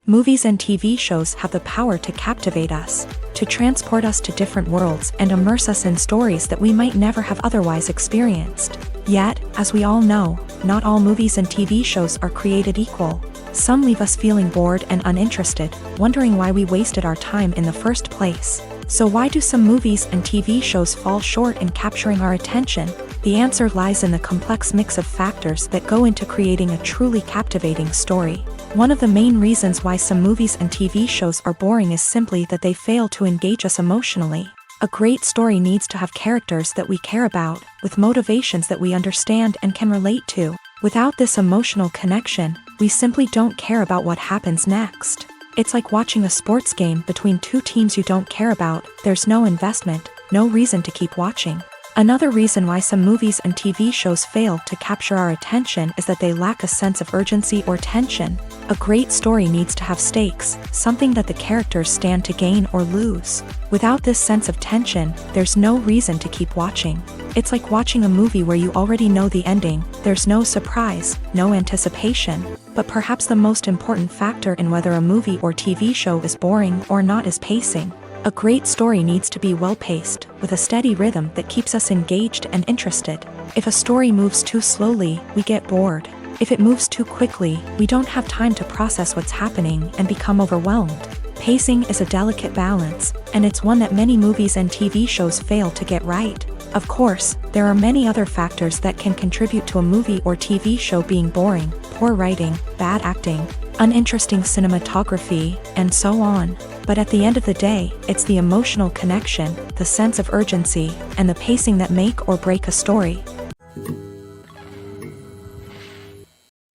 Movies and TV shows have the power to captivate us, to transport us to different worlds and immerse us in stories that we might never have otherwise experienced. Yet, as we all know, not all movies and TV shows are created equal. Some leave us feeling bored and uninterested, wondering why we wasted our time in the first place. So why do some movies and TV shows fall short in capturing our attention? The answer lies in the complex mix of factors that go into creating a truly captivating story. One of the main reasons why some movies and TV shows are boring is simply that they fail to engage us emotionally. A great story needs to have characters that we care about, with motivations that we understand and can relate to. Without this emotional connection, we simply don't care about what happens next. It's like watching a sports game between two teams you don't care about. There's no investment, no reason to keep watching. Another reason why some movies and TV shows fail to capture our attention is that they lack a sense of urgency or tension. A great story needs to have stakes, something that the characters stand to gain or lose. Without this sense of tension, there's no reason to keep watching. It's like watching a movie where you already know the ending. There's no surprise, no anticipation. But perhaps the most important factor in whether a movie or TV show is boring or not is pacing. A great story needs to be well-paced, with a steady rhythm that keeps us engaged and interested. If a story moves too slowly, we get bored. If it moves too quickly, we don't have time to process what's happening and become overwhelmed. Pacing is a delicate balance, and it's one that many movies and TV shows fail to get right. Of course, there are many other factors that can contribute to a movie or TV show being boring: poor writing, bad acting, uninteresting cinematography, and so on. But at the end of the day, it's the emotional connection, the sense of urgency, and the pacing that make or break a story.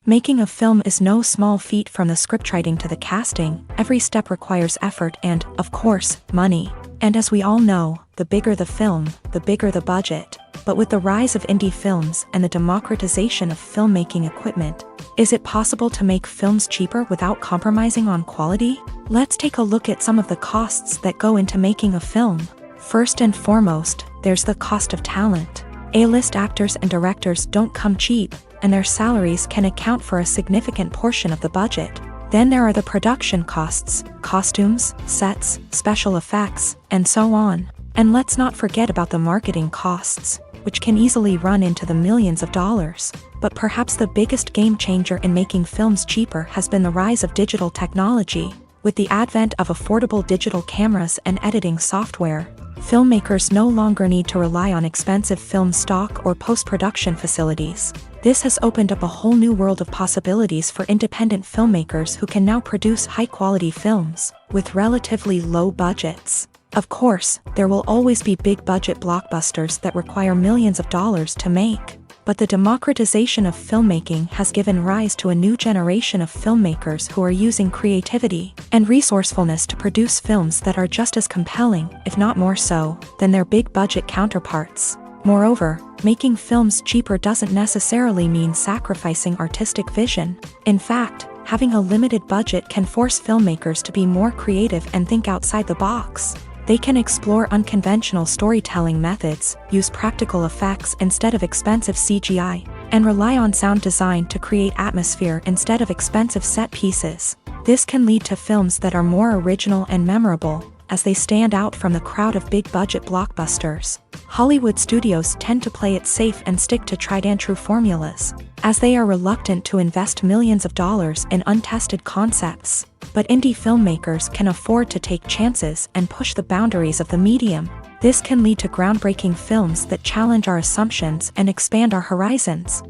Making a film is no small feat. From the scriptwriting to the casting, every step requires effort and, of course, money. And as we all know, the bigger the film, the bigger the budget. But with the rise of indie films and the democratization of filmmaking equipment, is it possible to make films cheaper without compromising on quality? Let's take a look at some of the costs that go into making a film. First and foremost, there's the cost of talent. A-list actors and directors don't come cheap, and their salaries can account for a significant portion of the budget. Then there are the production costs, costumes, sets, special effects, and so on. And let's not forget about the marketing costs, which can easily run into the millions of dollars. But perhaps the biggest game changer in making films cheaper has been the rise of digital technology. With the advent of affordable digital cameras and editing software, filmmakers no longer need to rely on expensive film stock or post-production facilities. This has opened up a whole new world of possibilities for independent filmmakers who can now produce high-quality films with relatively low budgets. Of course, there will always be big-budget blockbusters that require millions of dollars to make. But the democratization of filmmaking has given rise to a new generation of filmmakers who are using creativity and resourcefulness to produce films that are just as compelling, if not more so, than their big-budget counterparts. Moreover, making films cheaper doesn't necessarily mean sacrificing artistic vision. In fact, having a limited budget can force filmmakers to be more creative and think outside the box. They can explore unconventional storytelling methods, use practical effects instead of expensive CGI, and rely on sound design to create atmosphere instead of expensive set pieces. This can lead to films that are more original and memorable, as they stand out from the crowd of big-budget blockbusters. Hollywood studios tend to play it safe and stick to tried-and-true formulas, as they are reluctant to invest millions of dollars in untested concepts. But indie filmmakers can afford to take chances and push the boundaries of the medium. This can lead to groundbreaking films that challenge our assumptions and expand our horizons.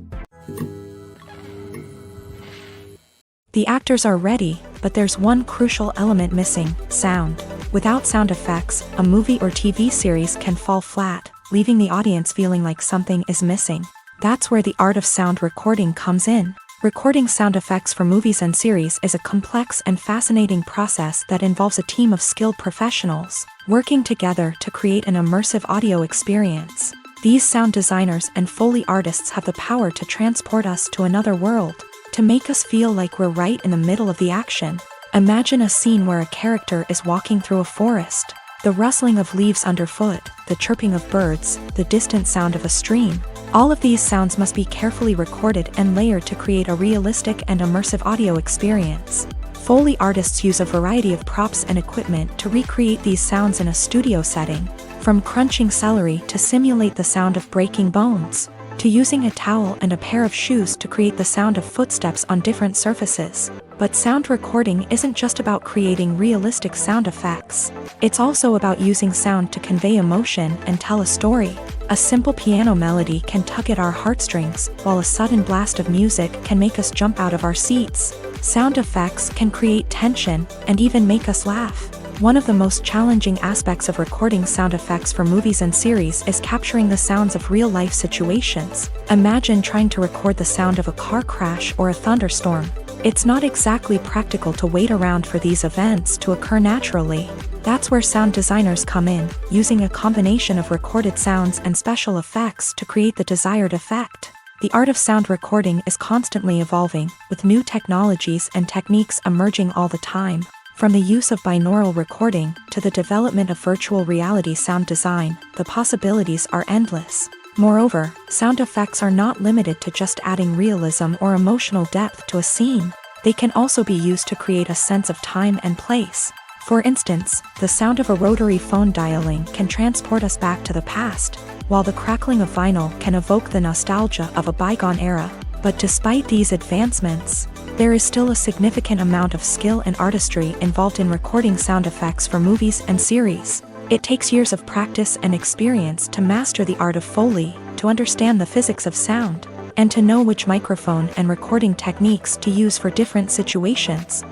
The actors are ready, but there's one crucial element missing: sound. Without sound effects, a movie or TV series can fall flat, leaving the audience feeling like something is missing. That's where the art of sound recording comes in. Recording sound effects for movies and series is a complex and fascinating process that involves a team of skilled professionals working together to create an immersive audio experience. These sound designers and Foley artists have the power to transport us to another world, to make us feel like we're right in the middle of the action. Imagine a scene where a character is walking through a forest. The rustling of leaves underfoot, the chirping of birds, the distant sound of a stream. All of these sounds must be carefully recorded and layered to create a realistic and immersive audio experience. Foley artists use a variety of props and equipment to recreate these sounds in a studio setting, from crunching celery to simulate the sound of breaking bones, to using a towel and a pair of shoes to create the sound of footsteps on different surfaces. But sound recording isn't just about creating realistic sound effects. It's also about using sound to convey emotion and tell a story. A simple piano melody can tug at our heartstrings, while a sudden blast of music can make us jump out of our seats. Sound effects can create tension and even make us laugh. One of the most challenging aspects of recording sound effects for movies and series is capturing the sounds of real-life situations. Imagine trying to record the sound of a car crash or a thunderstorm. It's not exactly practical to wait around for these events to occur naturally. That's where sound designers come in, using a combination of recorded sounds and special effects to create the desired effect. The art of sound recording is constantly evolving, with new technologies and techniques emerging all the time. From the use of binaural recording to the development of virtual reality sound design, the possibilities are endless. Moreover, sound effects are not limited to just adding realism or emotional depth to a scene. They can also be used to create a sense of time and place. For instance, the sound of a rotary phone dialing can transport us back to the past, while the crackling of vinyl can evoke the nostalgia of a bygone era. But despite these advancements, there is still a significant amount of skill and artistry involved in recording sound effects for movies and series. It takes years of practice and experience to master the art of Foley, to understand the physics of sound, and to know which microphone and recording techniques to use for different situations.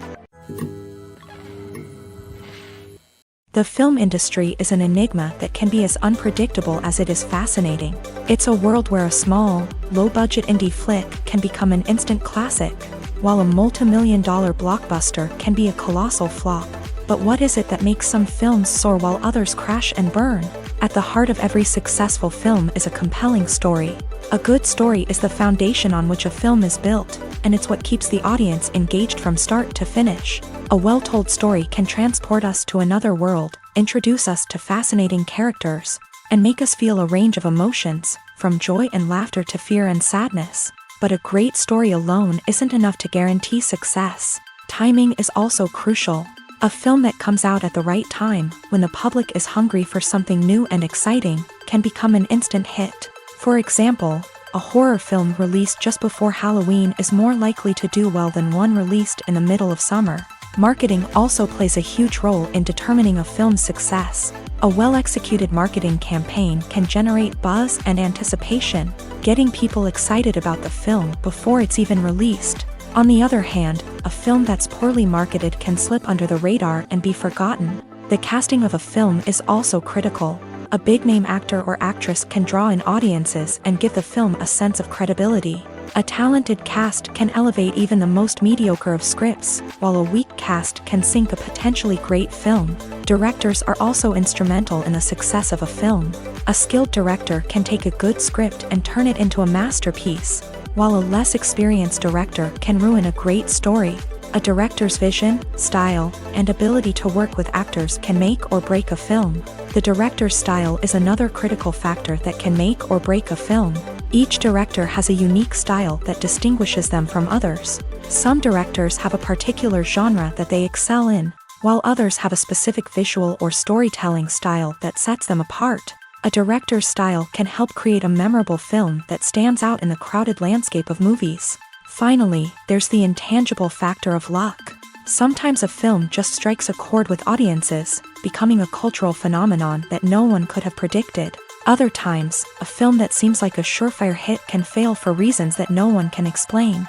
The film industry is an enigma that can be as unpredictable as it is fascinating. It's a world where a small, low-budget indie flick can become an instant classic, while a multi-million-dollar blockbuster can be a colossal flop. But what is it that makes some films soar while others crash and burn? At the heart of every successful film is a compelling story. A good story is the foundation on which a film is built, and it's what keeps the audience engaged from start to finish. A well-told story can transport us to another world, introduce us to fascinating characters, and make us feel a range of emotions, from joy and laughter to fear and sadness. But a great story alone isn't enough to guarantee success. Timing is also crucial. A film that comes out at the right time, when the public is hungry for something new and exciting, can become an instant hit. For example, a horror film released just before Halloween is more likely to do well than one released in the middle of summer. Marketing also plays a huge role in determining a film's success. A well-executed marketing campaign can generate buzz and anticipation, getting people excited about the film before it's even released. On the other hand, a film that's poorly marketed can slip under the radar and be forgotten. The casting of a film is also critical. A big-name actor or actress can draw in audiences and give the film a sense of credibility. A talented cast can elevate even the most mediocre of scripts, while a weak cast can sink a potentially great film. Directors are also instrumental in the success of a film. A skilled director can take a good script and turn it into a masterpiece, while a less experienced director can ruin a great story. A director's vision, style, and ability to work with actors can make or break a film. The director's style is another critical factor that can make or break a film. Each director has a unique style that distinguishes them from others. Some directors have a particular genre that they excel in, while others have a specific visual or storytelling style that sets them apart. A director's style can help create a memorable film that stands out in the crowded landscape of movies. Finally, there's the intangible factor of luck. Sometimes a film just strikes a chord with audiences, becoming a cultural phenomenon that no one could have predicted. Other times, a film that seems like a surefire hit can fail for reasons that no one can explain.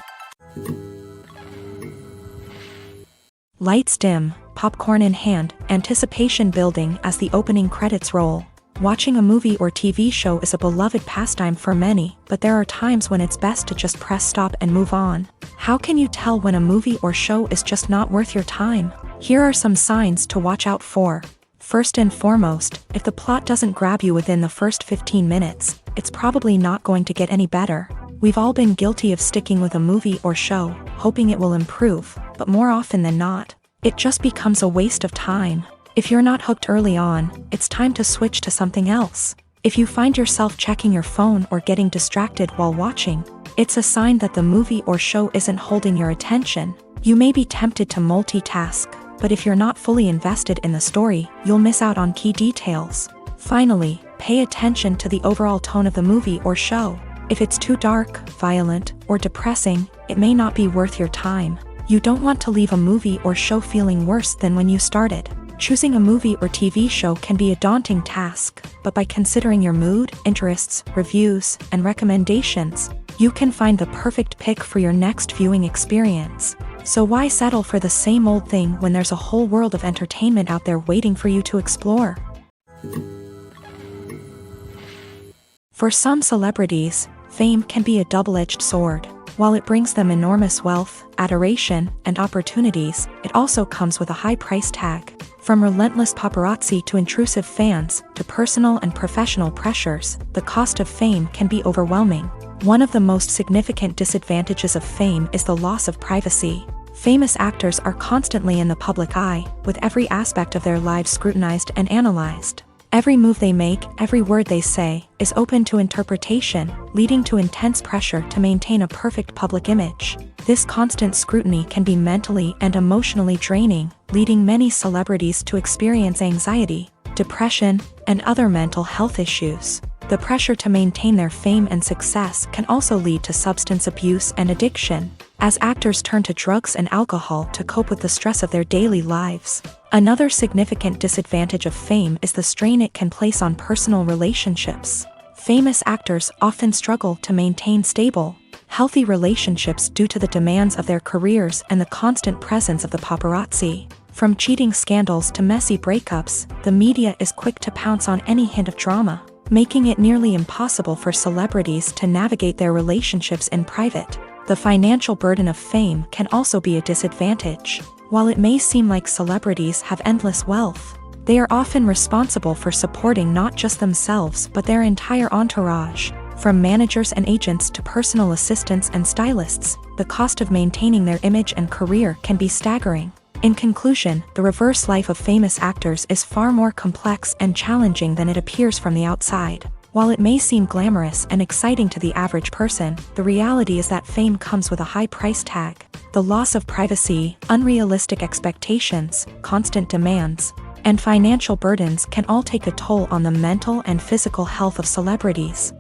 Lights dim, popcorn in hand, anticipation building as the opening credits roll. Watching a movie or TV show is a beloved pastime for many, but there are times when it's best to just press stop and move on. How can you tell when a movie or show is just not worth your time? Here are some signs to watch out for. First and foremost, if the plot doesn't grab you within the first 15 minutes, it's probably not going to get any better. We've all been guilty of sticking with a movie or show, hoping it will improve, but more often than not, it just becomes a waste of time. If you're not hooked early on, it's time to switch to something else. If you find yourself checking your phone or getting distracted while watching, it's a sign that the movie or show isn't holding your attention. You may be tempted to multitask, but if you're not fully invested in the story, you'll miss out on key details. Finally, pay attention to the overall tone of the movie or show. If it's too dark, violent, or depressing, it may not be worth your time. You don't want to leave a movie or show feeling worse than when you started. Choosing a movie or TV show can be a daunting task, but by considering your mood, interests, reviews, and recommendations, you can find the perfect pick for your next viewing experience. So why settle for the same old thing when there's a whole world of entertainment out there waiting for you to explore? For some celebrities, fame can be a double-edged sword. While it brings them enormous wealth, adoration, and opportunities, it also comes with a high price tag. From relentless paparazzi to intrusive fans, to personal and professional pressures, the cost of fame can be overwhelming. One of the most significant disadvantages of fame is the loss of privacy. Famous actors are constantly in the public eye, with every aspect of their lives scrutinized and analyzed. Every move they make, every word they say, is open to interpretation, leading to intense pressure to maintain a perfect public image. This constant scrutiny can be mentally and emotionally draining, leading many celebrities to experience anxiety, depression, and other mental health issues. The pressure to maintain their fame and success can also lead to substance abuse and addiction, as actors turn to drugs and alcohol to cope with the stress of their daily lives. Another significant disadvantage of fame is the strain it can place on personal relationships. Famous actors often struggle to maintain stable, healthy relationships due to the demands of their careers and the constant presence of the paparazzi. From cheating scandals to messy breakups, the media is quick to pounce on any hint of drama, making it nearly impossible for celebrities to navigate their relationships in private. The financial burden of fame can also be a disadvantage. While it may seem like celebrities have endless wealth, they are often responsible for supporting not just themselves but their entire entourage. From managers and agents to personal assistants and stylists, the cost of maintaining their image and career can be staggering. In conclusion, the reverse life of famous actors is far more complex and challenging than it appears from the outside. While it may seem glamorous and exciting to the average person, the reality is that fame comes with a high price tag. The loss of privacy, unrealistic expectations, constant demands, and financial burdens can all take a toll on the mental and physical health of celebrities.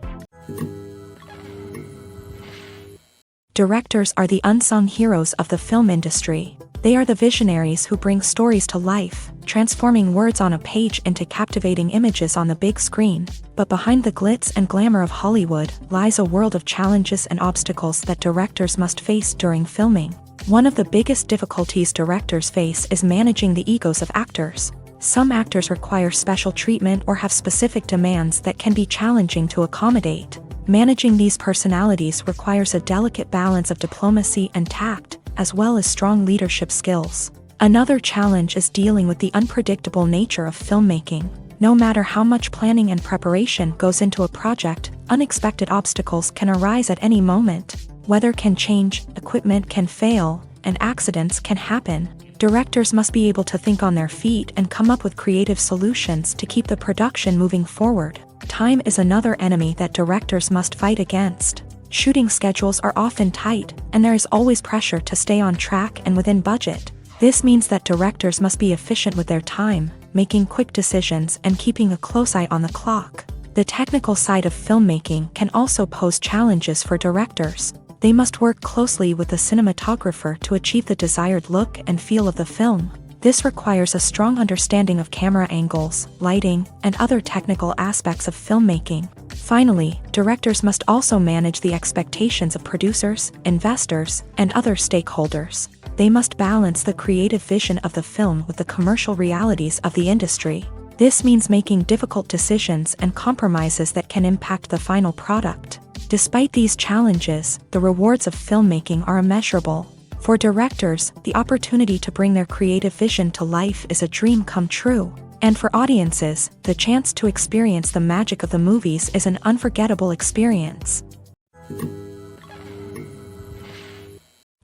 Directors are the unsung heroes of the film industry. They are the visionaries who bring stories to life, transforming words on a page into captivating images on the big screen. But behind the glitz and glamour of Hollywood lies a world of challenges and obstacles that directors must face during filming. One of the biggest difficulties directors face is managing the egos of actors. Some actors require special treatment or have specific demands that can be challenging to accommodate. Managing these personalities requires a delicate balance of diplomacy and tact, as well as strong leadership skills. Another challenge is dealing with the unpredictable nature of filmmaking. No matter how much planning and preparation goes into a project, unexpected obstacles can arise at any moment. Weather can change, equipment can fail, and accidents can happen. Directors must be able to think on their feet and come up with creative solutions to keep the production moving forward. Time is another enemy that directors must fight against. Shooting schedules are often tight, and there is always pressure to stay on track and within budget. This means that directors must be efficient with their time, making quick decisions and keeping a close eye on the clock. The technical side of filmmaking can also pose challenges for directors. They must work closely with the cinematographer to achieve the desired look and feel of the film. This requires a strong understanding of camera angles, lighting, and other technical aspects of filmmaking. Finally, directors must also manage the expectations of producers, investors, and other stakeholders. They must balance the creative vision of the film with the commercial realities of the industry. This means making difficult decisions and compromises that can impact the final product. Despite these challenges, the rewards of filmmaking are immeasurable. For directors, the opportunity to bring their creative vision to life is a dream come true. And for audiences, the chance to experience the magic of the movies is an unforgettable experience.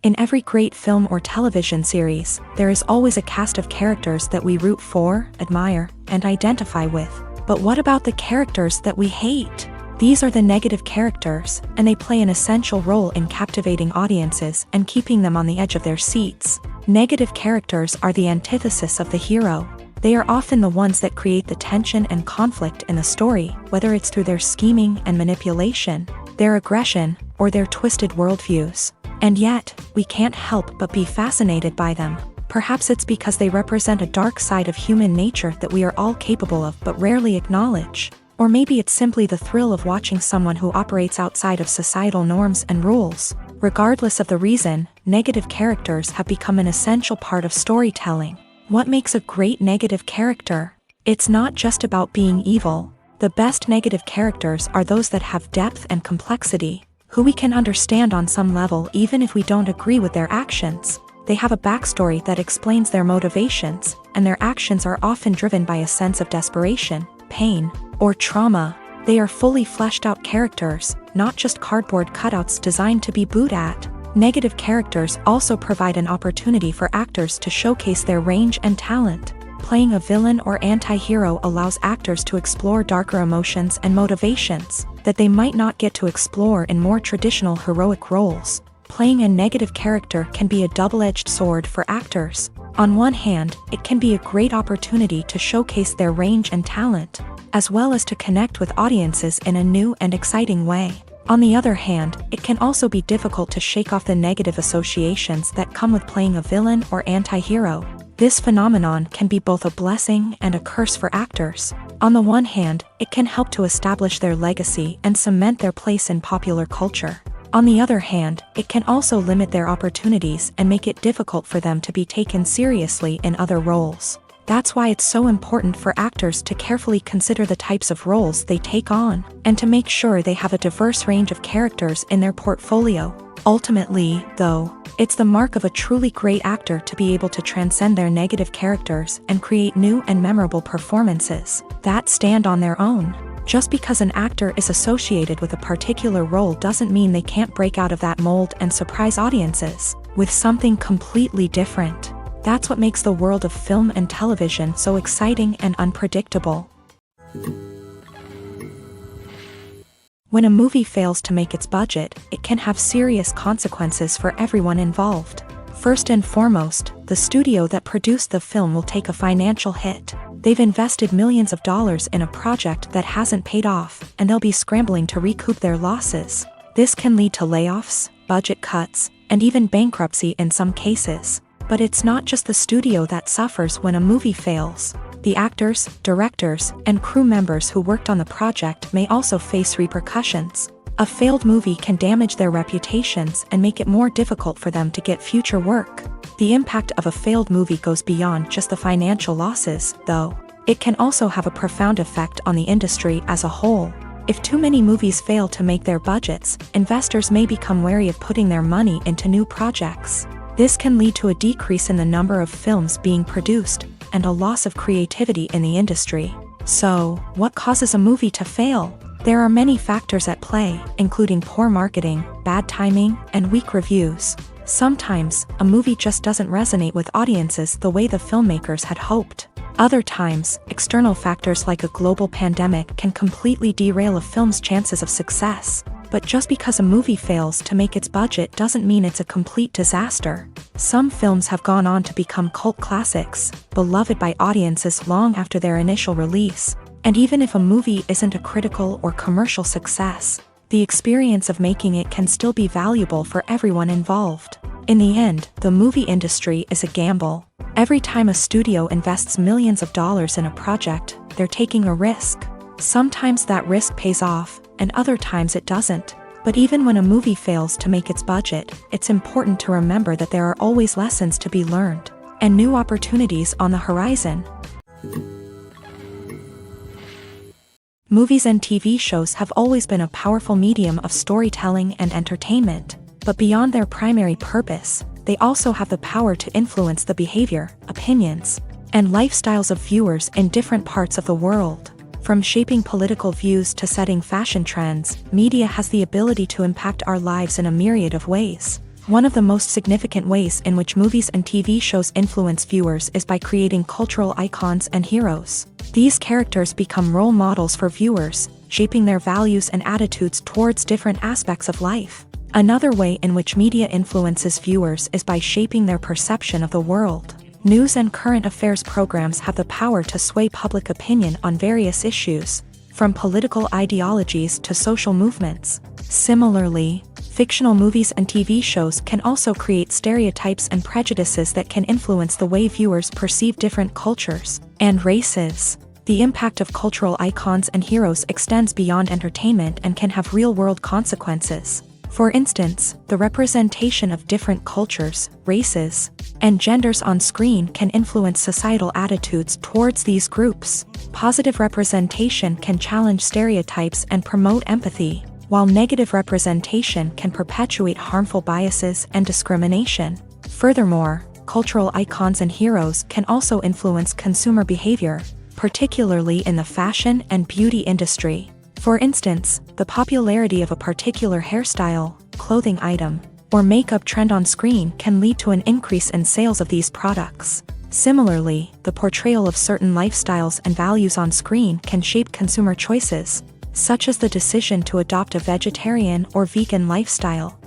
In every great film or television series, there is always a cast of characters that we root for, admire, and identify with. But what about the characters that we hate? These are the negative characters, and they play an essential role in captivating audiences and keeping them on the edge of their seats. Negative characters are the antithesis of the hero. They are often the ones that create the tension and conflict in the story, whether it's through their scheming and manipulation, their aggression, or their twisted worldviews. And yet, we can't help but be fascinated by them. Perhaps it's because they represent a dark side of human nature that we are all capable of but rarely acknowledge. Or maybe it's simply the thrill of watching someone who operates outside of societal norms and rules. Regardless of the reason, negative characters have become an essential part of storytelling. What makes a great negative character? It's not just about being evil. The best negative characters are those that have depth and complexity, who we can understand on some level even if we don't agree with their actions. They have a backstory that explains their motivations, and their actions are often driven by a sense of desperation, pain, or trauma. They are fully fleshed out characters, not just cardboard cutouts designed to be booed at. Negative characters also provide an opportunity for actors to showcase their range and talent. Playing a villain or anti-hero allows actors to explore darker emotions and motivations that they might not get to explore in more traditional heroic roles. Playing a negative character can be a double-edged sword for actors. On one hand, it can be a great opportunity to showcase their range and talent, as well as to connect with audiences in a new and exciting way. On the other hand, it can also be difficult to shake off the negative associations that come with playing a villain or anti-hero. This phenomenon can be both a blessing and a curse for actors. On the one hand, it can help to establish their legacy and cement their place in popular culture. On the other hand, it can also limit their opportunities and make it difficult for them to be taken seriously in other roles. That's why it's so important for actors to carefully consider the types of roles they take on, and to make sure they have a diverse range of characters in their portfolio. Ultimately, though, it's the mark of a truly great actor to be able to transcend their negative characters and create new and memorable performances that stand on their own. Just because an actor is associated with a particular role doesn't mean they can't break out of that mold and surprise audiences with something completely different. That's what makes the world of film and television so exciting and unpredictable. When a movie fails to make its budget, it can have serious consequences for everyone involved. First and foremost, the studio that produced the film will take a financial hit. They've invested millions of dollars in a project that hasn't paid off, and they'll be scrambling to recoup their losses. This can lead to layoffs, budget cuts, and even bankruptcy in some cases. But it's not just the studio that suffers when a movie fails. The actors, directors, and crew members who worked on the project may also face repercussions. A failed movie can damage their reputations and make it more difficult for them to get future work. The impact of a failed movie goes beyond just the financial losses, though. It can also have a profound effect on the industry as a whole. If too many movies fail to make their budgets, investors may become wary of putting their money into new projects. This can lead to a decrease in the number of films being produced, and a loss of creativity in the industry. So, what causes a movie to fail? There are many factors at play, including poor marketing, bad timing, and weak reviews. Sometimes, a movie just doesn't resonate with audiences the way the filmmakers had hoped. Other times, external factors like a global pandemic can completely derail a film's chances of success. But just because a movie fails to make its budget doesn't mean it's a complete disaster. Some films have gone on to become cult classics, beloved by audiences long after their initial release. And even if a movie isn't a critical or commercial success, the experience of making it can still be valuable for everyone involved. In the end, the movie industry is a gamble. Every time a studio invests millions of dollars in a project, they're taking a risk. Sometimes that risk pays off, and other times it doesn't. But even when a movie fails to make its budget, it's important to remember that there are always lessons to be learned, and new opportunities on the horizon. Movies and TV shows have always been a powerful medium of storytelling and entertainment, but beyond their primary purpose, they also have the power to influence the behavior, opinions, and lifestyles of viewers in different parts of the world. From shaping political views to setting fashion trends, media has the ability to impact our lives in a myriad of ways. One of the most significant ways in which movies and TV shows influence viewers is by creating cultural icons and heroes. These characters become role models for viewers, shaping their values and attitudes towards different aspects of life. Another way in which media influences viewers is by shaping their perception of the world. News and current affairs programs have the power to sway public opinion on various issues, from political ideologies to social movements. Similarly, fictional movies and TV shows can also create stereotypes and prejudices that can influence the way viewers perceive different cultures and races. The impact of cultural icons and heroes extends beyond entertainment and can have real-world consequences. For instance, the representation of different cultures, races, and genders on screen can influence societal attitudes towards these groups. Positive representation can challenge stereotypes and promote empathy, while negative representation can perpetuate harmful biases and discrimination. Furthermore, cultural icons and heroes can also influence consumer behavior, particularly in the fashion and beauty industry. For instance, the popularity of a particular hairstyle, clothing item, or makeup trend on screen can lead to an increase in sales of these products. Similarly, the portrayal of certain lifestyles and values on screen can shape consumer choices, such as the decision to adopt a vegetarian or vegan lifestyle.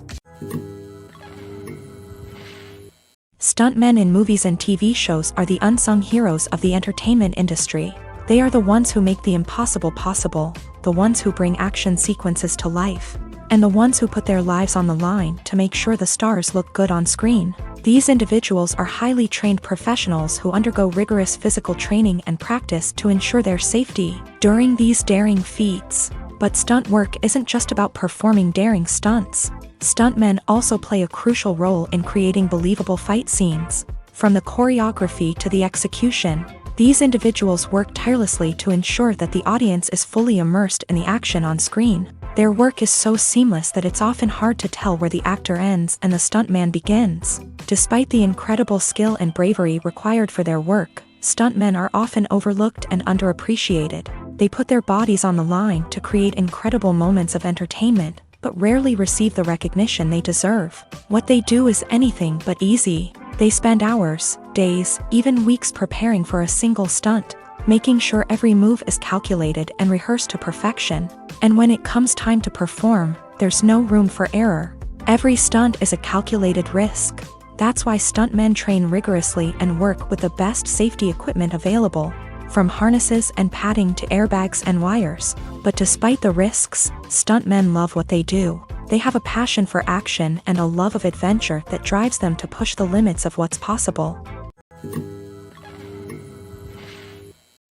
Stuntmen in movies and TV shows are the unsung heroes of the entertainment industry. They are the ones who make the impossible possible, the ones who bring action sequences to life, and the ones who put their lives on the line to make sure the stars look good on screen. These individuals are highly trained professionals who undergo rigorous physical training and practice to ensure their safety during these daring feats. But stunt work isn't just about performing daring stunts. Stuntmen also play a crucial role in creating believable fight scenes. From the choreography to the execution, these individuals work tirelessly to ensure that the audience is fully immersed in the action on screen. Their work is so seamless that it's often hard to tell where the actor ends and the stuntman begins. Despite the incredible skill and bravery required for their work, stuntmen are often overlooked and underappreciated. They put their bodies on the line to create incredible moments of entertainment, but rarely receive the recognition they deserve. What they do is anything but easy. They spend hours, days, even weeks preparing for a single stunt, making sure every move is calculated and rehearsed to perfection. And when it comes time to perform, there's no room for error. Every stunt is a calculated risk. That's why stuntmen train rigorously and work with the best safety equipment available, from harnesses and padding to airbags and wires. But despite the risks, stuntmen love what they do. They have a passion for action and a love of adventure that drives them to push the limits of what's possible.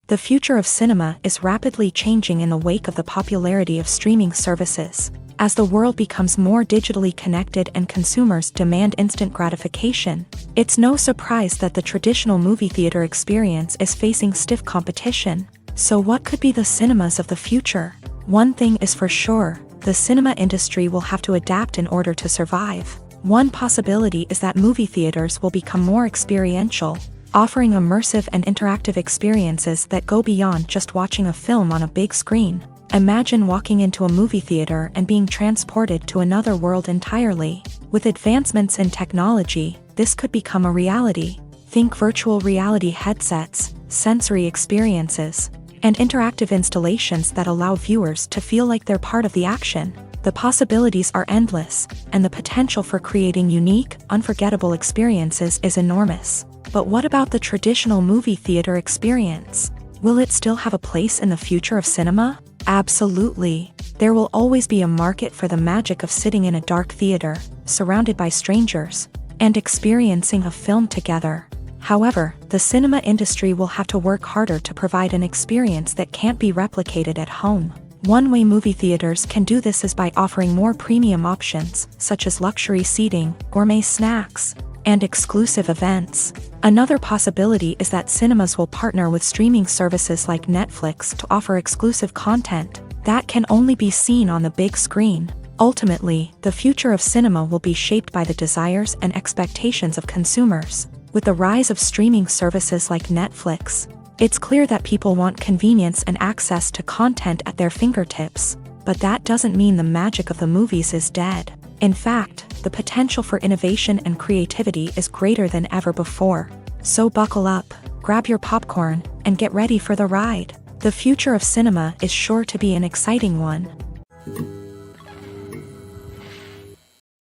The future of cinema is rapidly changing in the wake of the popularity of streaming services. As the world becomes more digitally connected and consumers demand instant gratification, it's no surprise that the traditional movie theater experience is facing stiff competition. So what could be the cinemas of the future? One thing is for sure, the cinema industry will have to adapt in order to survive. One possibility is that movie theaters will become more experiential, offering immersive and interactive experiences that go beyond just watching a film on a big screen. Imagine walking into a movie theater and being transported to another world entirely. With advancements in technology, this could become a reality. Think virtual reality headsets, sensory experiences, and interactive installations that allow viewers to feel like they're part of the action. The possibilities are endless, and the potential for creating unique, unforgettable experiences is enormous. But what about the traditional movie theater experience? Will it still have a place in the future of cinema? Absolutely. There will always be a market for the magic of sitting in a dark theater, surrounded by strangers, and experiencing a film together. However, the cinema industry will have to work harder to provide an experience that can't be replicated at home. One way movie theaters can do this is by offering more premium options, such as luxury seating, gourmet snacks, and exclusive events. Another possibility is that cinemas will partner with streaming services like Netflix to offer exclusive content that can only be seen on the big screen. Ultimately, the future of cinema will be shaped by the desires and expectations of consumers. With the rise of streaming services like Netflix, it's clear that people want convenience and access to content at their fingertips. But that doesn't mean the magic of the movies is dead. In fact, the potential for innovation and creativity is greater than ever before. So buckle up, grab your popcorn, and get ready for the ride. The future of cinema is sure to be an exciting one.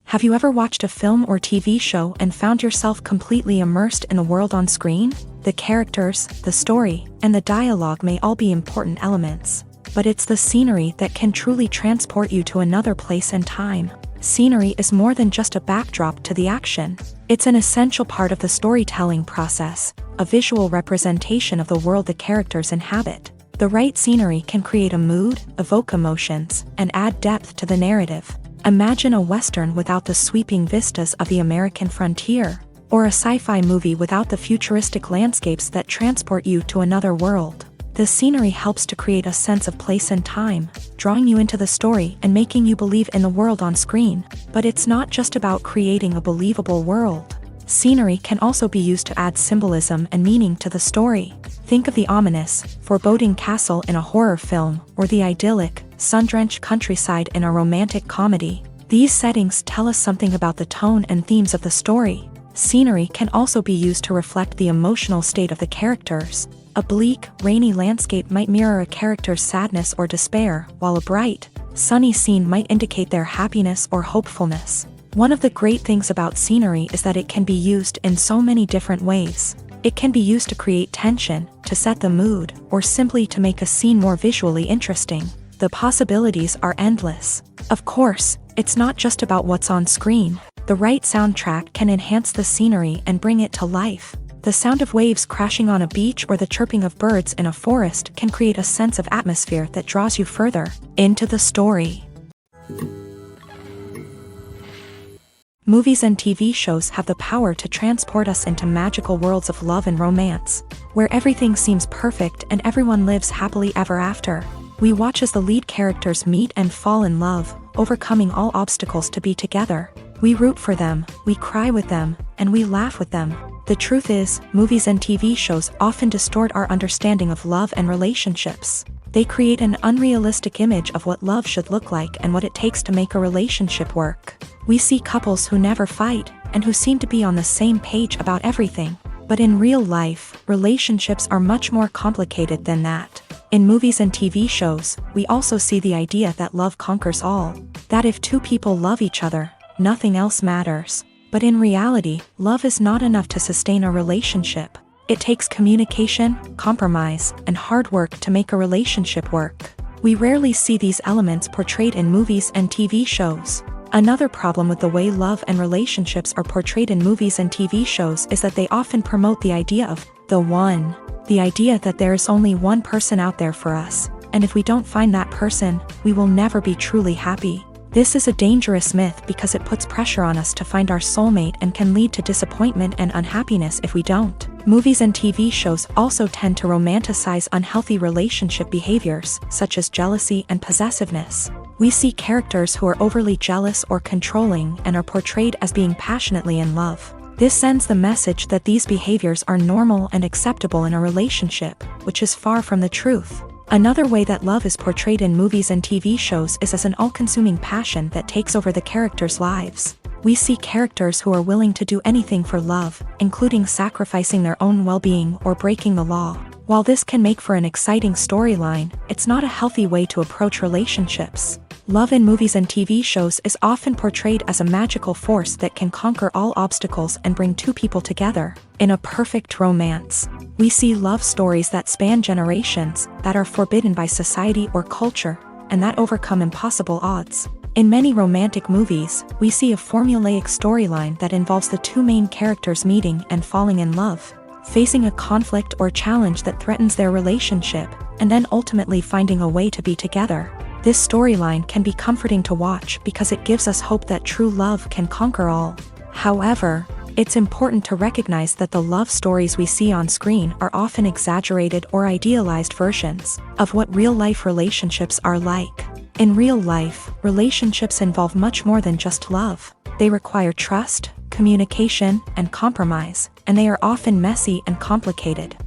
Have you ever watched a film or TV show and found yourself completely immersed in the world on screen? The characters, the story, and the dialogue may all be important elements, but it's the scenery that can truly transport you to another place and time. Scenery is more than just a backdrop to the action. It's an essential part of the storytelling process, a visual representation of the world the characters inhabit. The right scenery can create a mood, evoke emotions, and add depth to the narrative. Imagine a Western without the sweeping vistas of the American frontier, or a sci-fi movie without the futuristic landscapes that transport you to another world. The scenery helps to create a sense of place and time, drawing you into the story and making you believe in the world on screen. But it's not just about creating a believable world. Scenery can also be used to add symbolism and meaning to the story. Think of the ominous, foreboding castle in a horror film, or the idyllic, sun-drenched countryside in a romantic comedy. These settings tell us something about the tone and themes of the story. Scenery can also be used to reflect the emotional state of the characters. A bleak, rainy landscape might mirror a character's sadness or despair, while a bright, sunny scene might indicate their happiness or hopefulness. One of the great things about scenery is that it can be used in so many different ways. It can be used to create tension, to set the mood, or simply to make a scene more visually interesting. The possibilities are endless. Of course, it's not just about what's on screen. The right soundtrack can enhance the scenery and bring it to life. The sound of waves crashing on a beach or the chirping of birds in a forest can create a sense of atmosphere that draws you further into the story. Movies and TV shows have the power to transport us into magical worlds of love and romance, where everything seems perfect and everyone lives happily ever after. We watch as the lead characters meet and fall in love, overcoming all obstacles to be together. We root for them, we cry with them, and we laugh with them. The truth is, movies and TV shows often distort our understanding of love and relationships. They create an unrealistic image of what love should look like and what it takes to make a relationship work. We see couples who never fight, and who seem to be on the same page about everything. But in real life, relationships are much more complicated than that. In movies and TV shows, we also see the idea that love conquers all. That if two people love each other, nothing else matters. But in reality, love is not enough to sustain a relationship. It takes communication, compromise, and hard work to make a relationship work. We rarely see these elements portrayed in movies and TV shows. Another problem with the way love and relationships are portrayed in movies and TV shows is that they often promote the idea of the one. The idea that there is only one person out there for us, and if we don't find that person, we will never be truly happy. This is a dangerous myth because it puts pressure on us to find our soulmate and can lead to disappointment and unhappiness if we don't. Movies and TV shows also tend to romanticize unhealthy relationship behaviors, such as jealousy and possessiveness. We see characters who are overly jealous or controlling and are portrayed as being passionately in love. This sends the message that these behaviors are normal and acceptable in a relationship, which is far from the truth. Another way that love is portrayed in movies and TV shows is as an all-consuming passion that takes over the characters' lives. We see characters who are willing to do anything for love, including sacrificing their own well-being or breaking the law. While this can make for an exciting storyline, it's not a healthy way to approach relationships. Love in movies and TV shows is often portrayed as a magical force that can conquer all obstacles and bring two people together in a perfect romance. We see love stories that span generations, that are forbidden by society or culture, and that overcome impossible odds. In many romantic movies, we see a formulaic storyline that involves the two main characters meeting and falling in love, facing a conflict or challenge that threatens their relationship, and then ultimately finding a way to be together. This storyline can be comforting to watch because it gives us hope that true love can conquer all. However, it's important to recognize that the love stories we see on screen are often exaggerated or idealized versions of what real-life relationships are like. In real life, relationships involve much more than just love. They require trust, communication, and compromise, and they are often messy and complicated.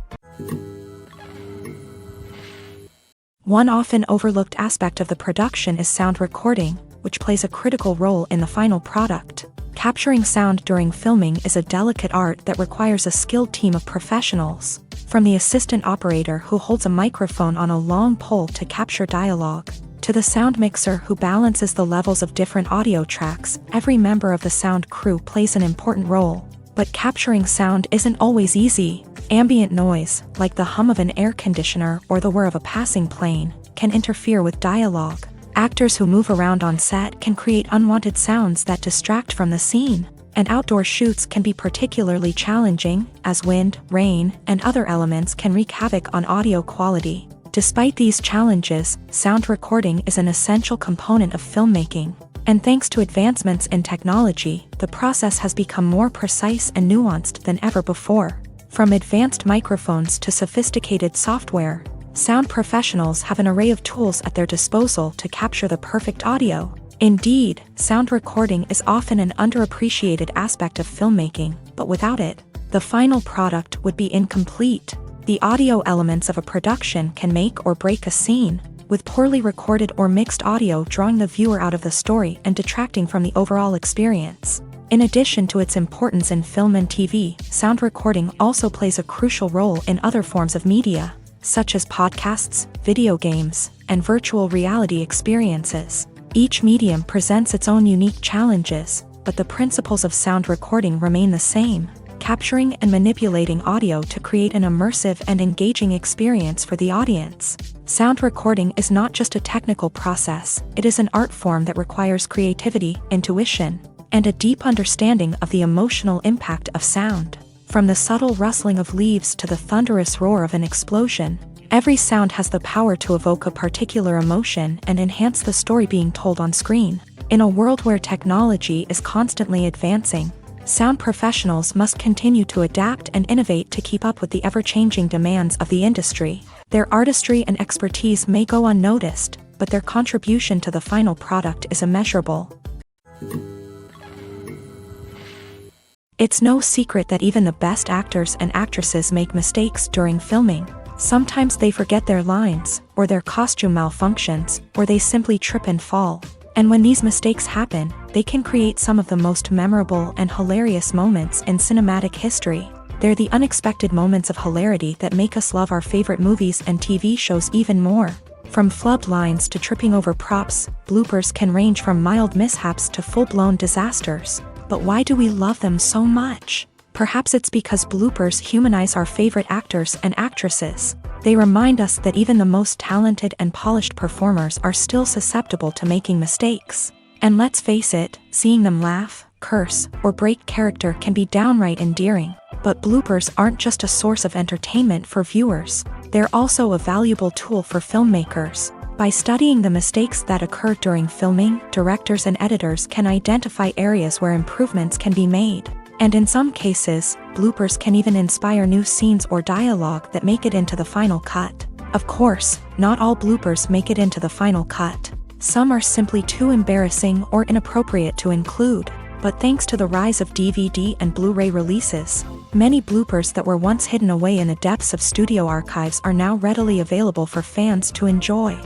One often overlooked aspect of the production is sound recording. which plays a critical role in the final product. Capturing sound during filming is a delicate art that requires a skilled team of professionals. From the assistant operator who holds a microphone on a long pole to capture dialogue, to the sound mixer who balances the levels of different audio tracks, every member of the sound crew plays an important role. But capturing sound isn't always easy. Ambient noise, like the hum of an air conditioner or the whir of a passing plane, can interfere with dialogue. Actors who move around on set can create unwanted sounds that distract from the scene. And outdoor shoots can be particularly challenging, as wind, rain, and other elements can wreak havoc on audio quality. Despite these challenges, sound recording is an essential component of filmmaking. And thanks to advancements in technology, the process has become more precise and nuanced than ever before. From advanced microphones to sophisticated software, sound professionals have an array of tools at their disposal to capture the perfect audio. Indeed, sound recording is often an underappreciated aspect of filmmaking, but without it, the final product would be incomplete. The audio elements of a production can make or break a scene, with poorly recorded or mixed audio drawing the viewer out of the story and detracting from the overall experience. In addition to its importance in film and TV, sound recording also plays a crucial role in other forms of media, such as podcasts, video games, and virtual reality experiences. Each medium presents its own unique challenges, but the principles of sound recording remain the same: capturing and manipulating audio to create an immersive and engaging experience for the audience. Sound recording is not just a technical process, it is an art form that requires creativity, intuition, and a deep understanding of the emotional impact of sound. From the subtle rustling of leaves to the thunderous roar of an explosion, every sound has the power to evoke a particular emotion and enhance the story being told on screen. In a world where technology is constantly advancing, sound professionals must continue to adapt and innovate to keep up with the ever-changing demands of the industry. Their artistry and expertise may go unnoticed, but their contribution to the final product is immeasurable. It's no secret that even the best actors and actresses make mistakes during filming. Sometimes they forget their lines, or their costume malfunctions, or they simply trip and fall. And when these mistakes happen, they can create some of the most memorable and hilarious moments in cinematic history. They're the unexpected moments of hilarity that make us love our favorite movies and TV shows even more. From flubbed lines to tripping over props, bloopers can range from mild mishaps to full-blown disasters. But why do we love them so much? Perhaps it's because bloopers humanize our favorite actors and actresses. They remind us that even the most talented and polished performers are still susceptible to making mistakes. And let's face it, seeing them laugh, curse, or break character can be downright endearing. But bloopers aren't just a source of entertainment for viewers. They're also a valuable tool for filmmakers. By studying the mistakes that occur during filming, directors and editors can identify areas where improvements can be made. And in some cases, bloopers can even inspire new scenes or dialogue that make it into the final cut. Of course, not all bloopers make it into the final cut. Some are simply too embarrassing or inappropriate to include. But thanks to the rise of DVD and Blu-ray releases, many bloopers that were once hidden away in the depths of studio archives are now readily available for fans to enjoy.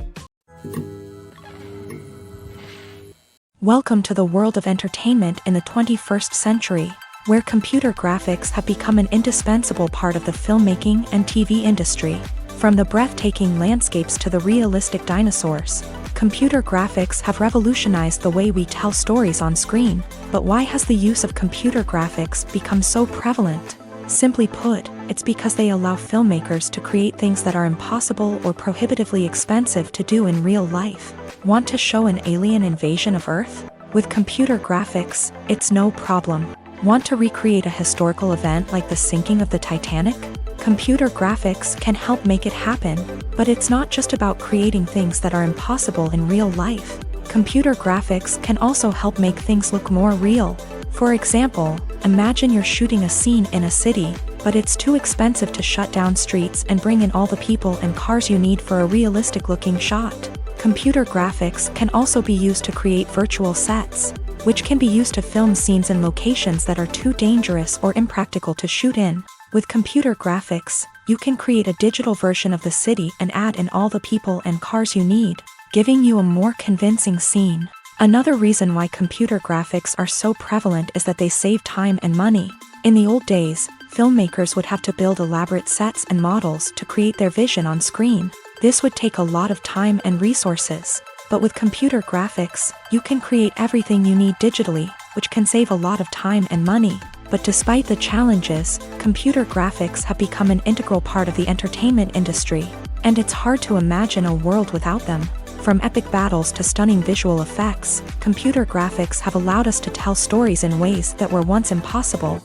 Welcome to the world of entertainment in the 21st century, where computer graphics have become an indispensable part of the filmmaking and TV industry. From the breathtaking landscapes to the realistic dinosaurs, computer graphics have revolutionized the way we tell stories on screen. But why has the use of computer graphics become so prevalent? Simply put, it's because they allow filmmakers to create things that are impossible or prohibitively expensive to do in real life. Want to show an alien invasion of Earth? With computer graphics, it's no problem. Want to recreate a historical event like the sinking of the Titanic? Computer graphics can help make it happen. But it's not just about creating things that are impossible in real life. Computer graphics can also help make things look more real. For example, imagine you're shooting a scene in a city, but it's too expensive to shut down streets and bring in all the people and cars you need for a realistic-looking shot. Computer graphics can also be used to create virtual sets, which can be used to film scenes in locations that are too dangerous or impractical to shoot in. With computer graphics, you can create a digital version of the city and add in all the people and cars you need, giving you a more convincing scene. Another reason why computer graphics are so prevalent is that they save time and money. In the old days, filmmakers would have to build elaborate sets and models to create their vision on screen. This would take a lot of time and resources. But with computer graphics, you can create everything you need digitally, which can save a lot of time and money. But despite the challenges, computer graphics have become an integral part of the entertainment industry, and it's hard to imagine a world without them. From epic battles to stunning visual effects, computer graphics have allowed us to tell stories in ways that were once impossible.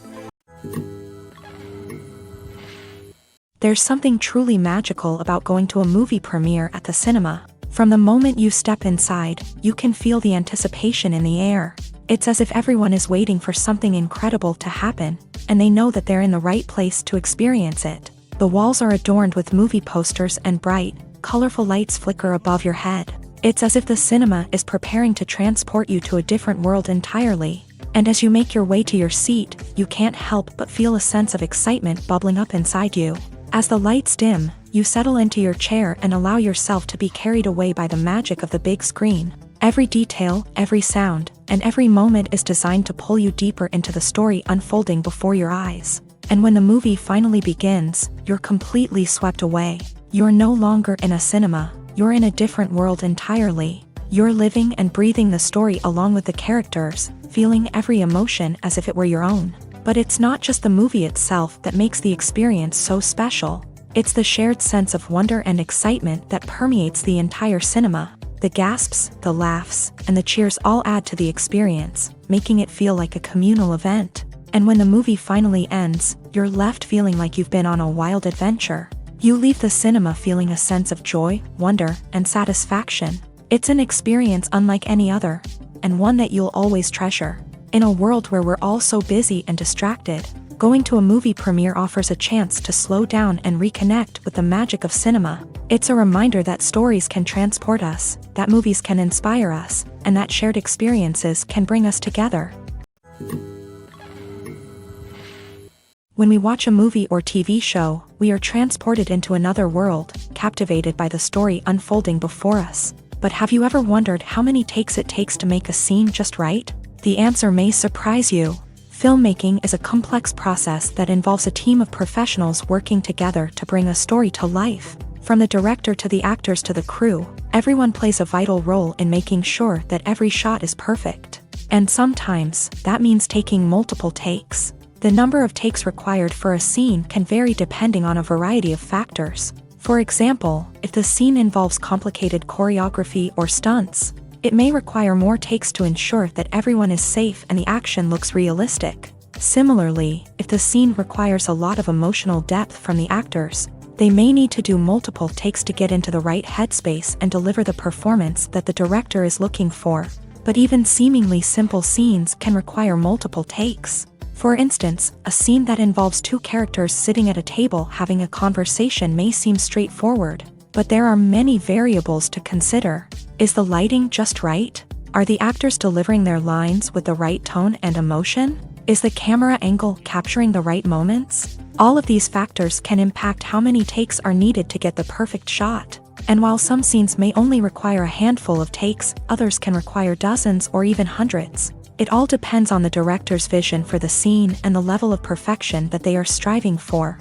There's something truly magical about going to a movie premiere at the cinema. From the moment you step inside, you can feel the anticipation in the air. It's as if everyone is waiting for something incredible to happen, and they know that they're in the right place to experience it. The walls are adorned with movie posters and bright, colorful lights flicker above your head. It's as if the cinema is preparing to transport you to a different world entirely. And as you make your way to your seat, you can't help but feel a sense of excitement bubbling up inside you. As the lights dim, you settle into your chair and allow yourself to be carried away by the magic of the big screen. Every detail, every sound, and every moment is designed to pull you deeper into the story unfolding before your eyes. And when the movie finally begins, you're completely swept away. You're no longer in a cinema, you're in a different world entirely. You're living and breathing the story along with the characters, feeling every emotion as if it were your own. But it's not just the movie itself that makes the experience so special. It's the shared sense of wonder and excitement that permeates the entire cinema. The gasps, the laughs, and the cheers all add to the experience, making it feel like a communal event. And when the movie finally ends, you're left feeling like you've been on a wild adventure. You leave the cinema feeling a sense of joy, wonder, and satisfaction. It's an experience unlike any other, and one that you'll always treasure. In a world where we're all so busy and distracted, going to a movie premiere offers a chance to slow down and reconnect with the magic of cinema. It's a reminder that stories can transport us, that movies can inspire us, and that shared experiences can bring us together. When we watch a movie or TV show, we are transported into another world, captivated by the story unfolding before us. But have you ever wondered how many takes it takes to make a scene just right? The answer may surprise you. Filmmaking is a complex process that involves a team of professionals working together to bring a story to life. From the director to the actors to the crew, everyone plays a vital role in making sure that every shot is perfect. And sometimes, that means taking multiple takes. The number of takes required for a scene can vary depending on a variety of factors. For example, if the scene involves complicated choreography or stunts, it may require more takes to ensure that everyone is safe and the action looks realistic. Similarly, if the scene requires a lot of emotional depth from the actors, they may need to do multiple takes to get into the right headspace and deliver the performance that the director is looking for. But even seemingly simple scenes can require multiple takes. For instance, a scene that involves two characters sitting at a table having a conversation may seem straightforward, but there are many variables to consider. Is the lighting just right? Are the actors delivering their lines with the right tone and emotion? Is the camera angle capturing the right moments? All of these factors can impact how many takes are needed to get the perfect shot. And while some scenes may only require a handful of takes, others can require dozens or even hundreds. It all depends on the director's vision for the scene and the level of perfection that they are striving for.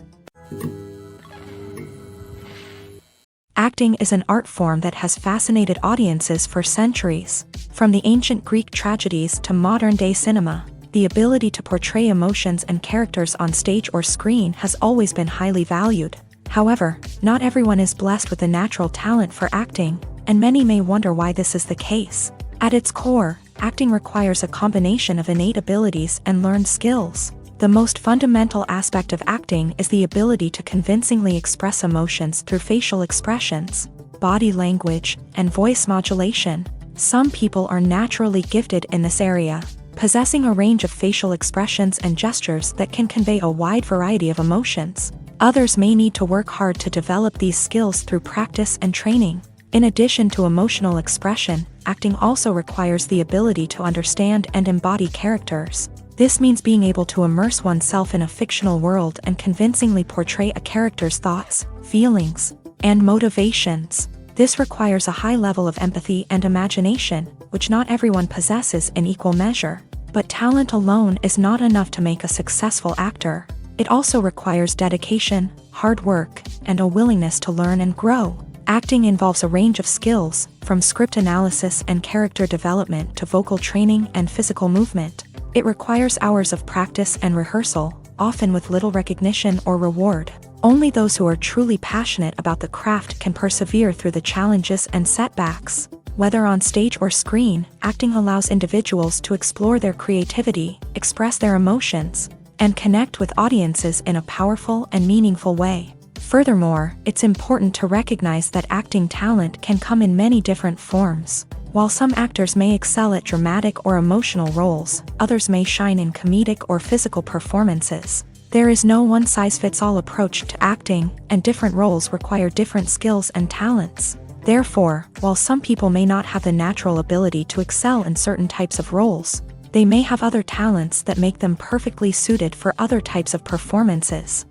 Acting is an art form that has fascinated audiences for centuries. From the ancient Greek tragedies to modern-day cinema, the ability to portray emotions and characters on stage or screen has always been highly valued. However, not everyone is blessed with a natural talent for acting, and many may wonder why this is the case. At its core, acting requires a combination of innate abilities and learned skills. The most fundamental aspect of acting is the ability to convincingly express emotions through facial expressions, body language, and voice modulation. Some people are naturally gifted in this area, possessing a range of facial expressions and gestures that can convey a wide variety of emotions. Others may need to work hard to develop these skills through practice and training. In addition to emotional expression, acting also requires the ability to understand and embody characters. This means being able to immerse oneself in a fictional world and convincingly portray a character's thoughts, feelings, and motivations. This requires a high level of empathy and imagination, which not everyone possesses in equal measure. But talent alone is not enough to make a successful actor. It also requires dedication, hard work, and a willingness to learn and grow. Acting involves a range of skills, from script analysis and character development to vocal training and physical movement. It requires hours of practice and rehearsal, often with little recognition or reward. Only those who are truly passionate about the craft can persevere through the challenges and setbacks. Whether on stage or screen, acting allows individuals to explore their creativity, express their emotions, and connect with audiences in a powerful and meaningful way. Furthermore, it's important to recognize that acting talent can come in many different forms. While some actors may excel at dramatic or emotional roles, others may shine in comedic or physical performances. There is no one-size-fits-all approach to acting, and different roles require different skills and talents. Therefore, while some people may not have the natural ability to excel in certain types of roles, they may have other talents that make them perfectly suited for other types of performances.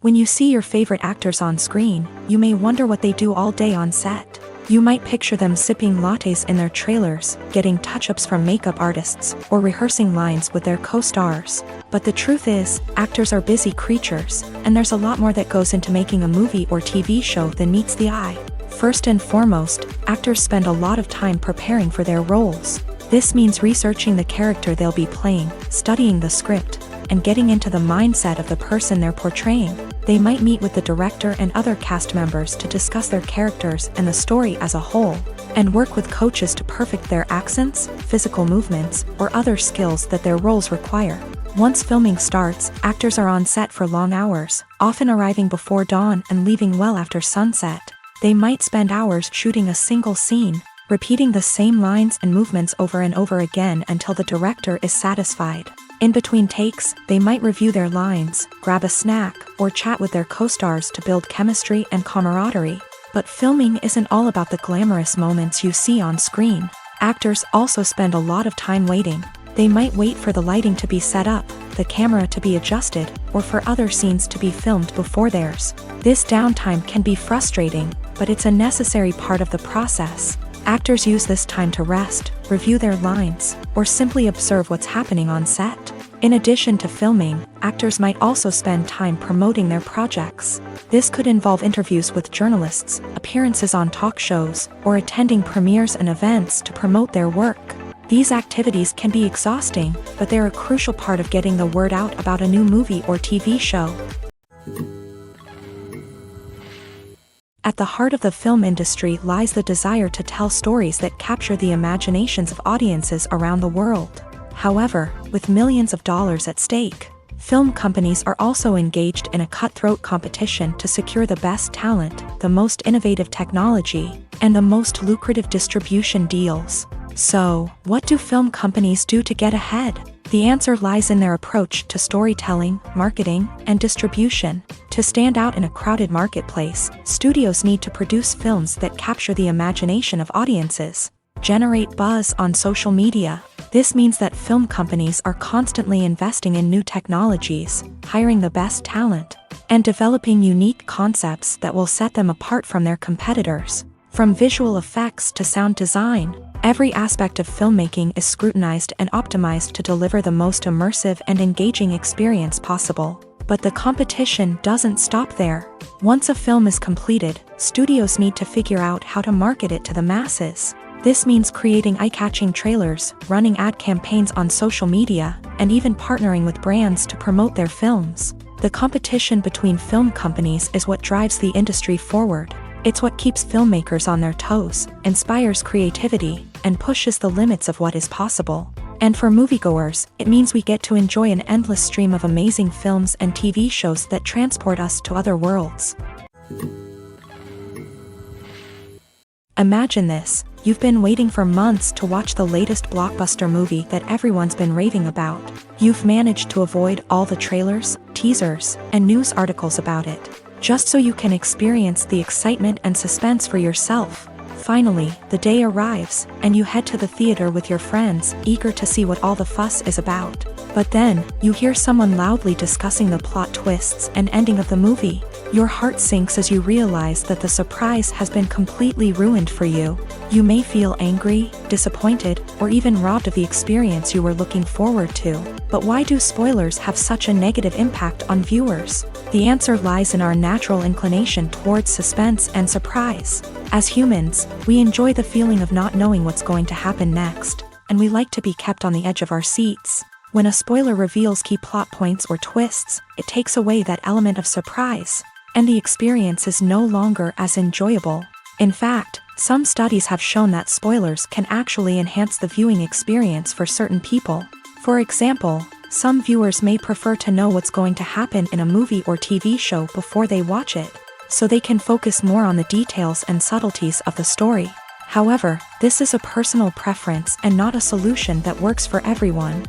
When you see your favorite actors on screen, you may wonder what they do all day on set. You might picture them sipping lattes in their trailers, getting touch-ups from makeup artists, or rehearsing lines with their co-stars. But the truth is, actors are busy creatures, and there's a lot more that goes into making a movie or TV show than meets the eye. First and foremost, actors spend a lot of time preparing for their roles. This means researching the character they'll be playing, studying the script, and getting into the mindset of the person they're portraying. They might meet with the director and other cast members to discuss their characters and the story as a whole, and work with coaches to perfect their accents, physical movements, or other skills that their roles require. Once filming starts, actors are on set for long hours, often arriving before dawn and leaving well after sunset. They might spend hours shooting a single scene, repeating the same lines and movements over and over again until the director is satisfied. In between takes, they might review their lines, grab a snack, or chat with their co-stars to build chemistry and camaraderie. But filming isn't all about the glamorous moments you see on screen. Actors also spend a lot of time waiting. They might wait for the lighting to be set up, the camera to be adjusted, or for other scenes to be filmed before theirs. This downtime can be frustrating, but it's a necessary part of the process. Actors use this time to rest, review their lines, or simply observe what's happening on set. In addition to filming, actors might also spend time promoting their projects. This could involve interviews with journalists, appearances on talk shows, or attending premieres and events to promote their work. These activities can be exhausting, but they're a crucial part of getting the word out about a new movie or TV show. At the heart of the film industry lies the desire to tell stories that capture the imaginations of audiences around the world. However, with millions of dollars at stake, film companies are also engaged in a cutthroat competition to secure the best talent, the most innovative technology, and the most lucrative distribution deals. So, what do film companies do to get ahead? The answer lies in their approach to storytelling, marketing, and distribution. To stand out in a crowded marketplace, studios need to produce films that capture the imagination of audiences, generate buzz on social media. This means that film companies are constantly investing in new technologies, hiring the best talent, and developing unique concepts that will set them apart from their competitors. From visual effects to sound design, every aspect of filmmaking is scrutinized and optimized to deliver the most immersive and engaging experience possible. But the competition doesn't stop there. Once a film is completed, studios need to figure out how to market it to the masses. This means creating eye-catching trailers, running ad campaigns on social media, and even partnering with brands to promote their films. The competition between film companies is what drives the industry forward. It's what keeps filmmakers on their toes, inspires creativity, and pushes the limits of what is possible. And for moviegoers, it means we get to enjoy an endless stream of amazing films and TV shows that transport us to other worlds. Imagine this. You've been waiting for months to watch the latest blockbuster movie that everyone's been raving about. You've managed to avoid all the trailers, teasers, and news articles about it, just so you can experience the excitement and suspense for yourself. Finally, the day arrives, and you head to the theater with your friends, eager to see what all the fuss is about. But then, you hear someone loudly discussing the plot twists and ending of the movie. Your heart sinks as you realize that the surprise has been completely ruined for you. You may feel angry, disappointed, or even robbed of the experience you were looking forward to. But why do spoilers have such a negative impact on viewers? The answer lies in our natural inclination towards suspense and surprise. As humans, we enjoy the feeling of not knowing what's going to happen next, and we like to be kept on the edge of our seats. When a spoiler reveals key plot points or twists, it takes away that element of surprise, and the experience is no longer as enjoyable. In fact, some studies have shown that spoilers can actually enhance the viewing experience for certain people. For example, some viewers may prefer to know what's going to happen in a movie or TV show before they watch it, so they can focus more on the details and subtleties of the story. However, this is a personal preference and not a solution that works for everyone.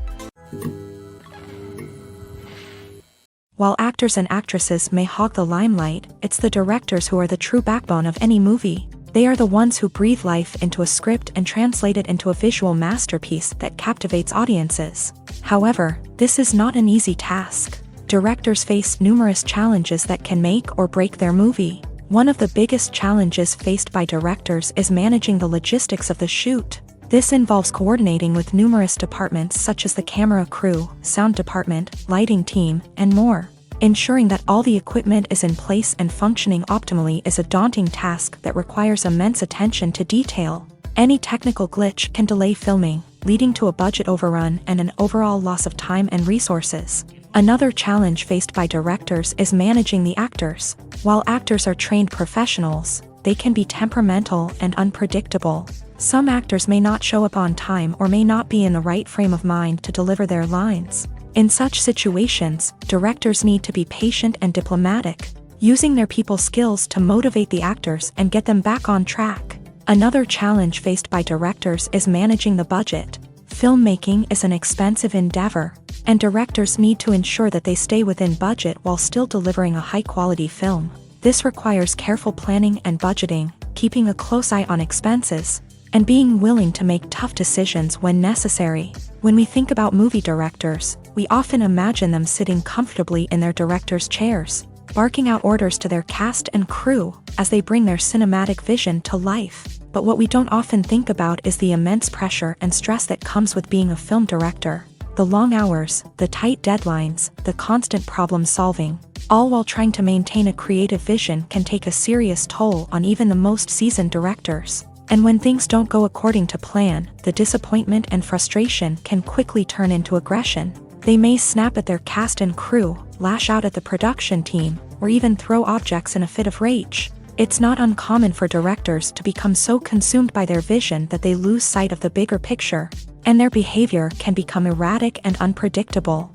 While actors and actresses may hog the limelight, it's the directors who are the true backbone of any movie. They are the ones who breathe life into a script and translate it into a visual masterpiece that captivates audiences. However, this is not an easy task. Directors face numerous challenges that can make or break their movie. One of the biggest challenges faced by directors is managing the logistics of the shoot. This involves coordinating with numerous departments such as the camera crew, sound department, lighting team, and more. Ensuring that all the equipment is in place and functioning optimally is a daunting task that requires immense attention to detail. Any technical glitch can delay filming, leading to a budget overrun and an overall loss of time and resources. Another challenge faced by directors is managing the actors. While actors are trained professionals, they can be temperamental and unpredictable. Some actors may not show up on time or may not be in the right frame of mind to deliver their lines. In such situations, directors need to be patient and diplomatic, using their people skills to motivate the actors and get them back on track. Another challenge faced by directors is managing the budget. Filmmaking is an expensive endeavor, and directors need to ensure that they stay within budget while still delivering a high-quality film. This requires careful planning and budgeting, keeping a close eye on expenses, and being willing to make tough decisions when necessary. When we think about movie directors, we often imagine them sitting comfortably in their director's chairs, barking out orders to their cast and crew as they bring their cinematic vision to life. But what we don't often think about is the immense pressure and stress that comes with being a film director. The long hours, the tight deadlines, the constant problem solving, all while trying to maintain a creative vision can take a serious toll on even the most seasoned directors. And when things don't go according to plan, the disappointment and frustration can quickly turn into aggression. They may snap at their cast and crew, lash out at the production team, or even throw objects in a fit of rage. It's not uncommon for directors to become so consumed by their vision that they lose sight of the bigger picture, and their behavior can become erratic and unpredictable.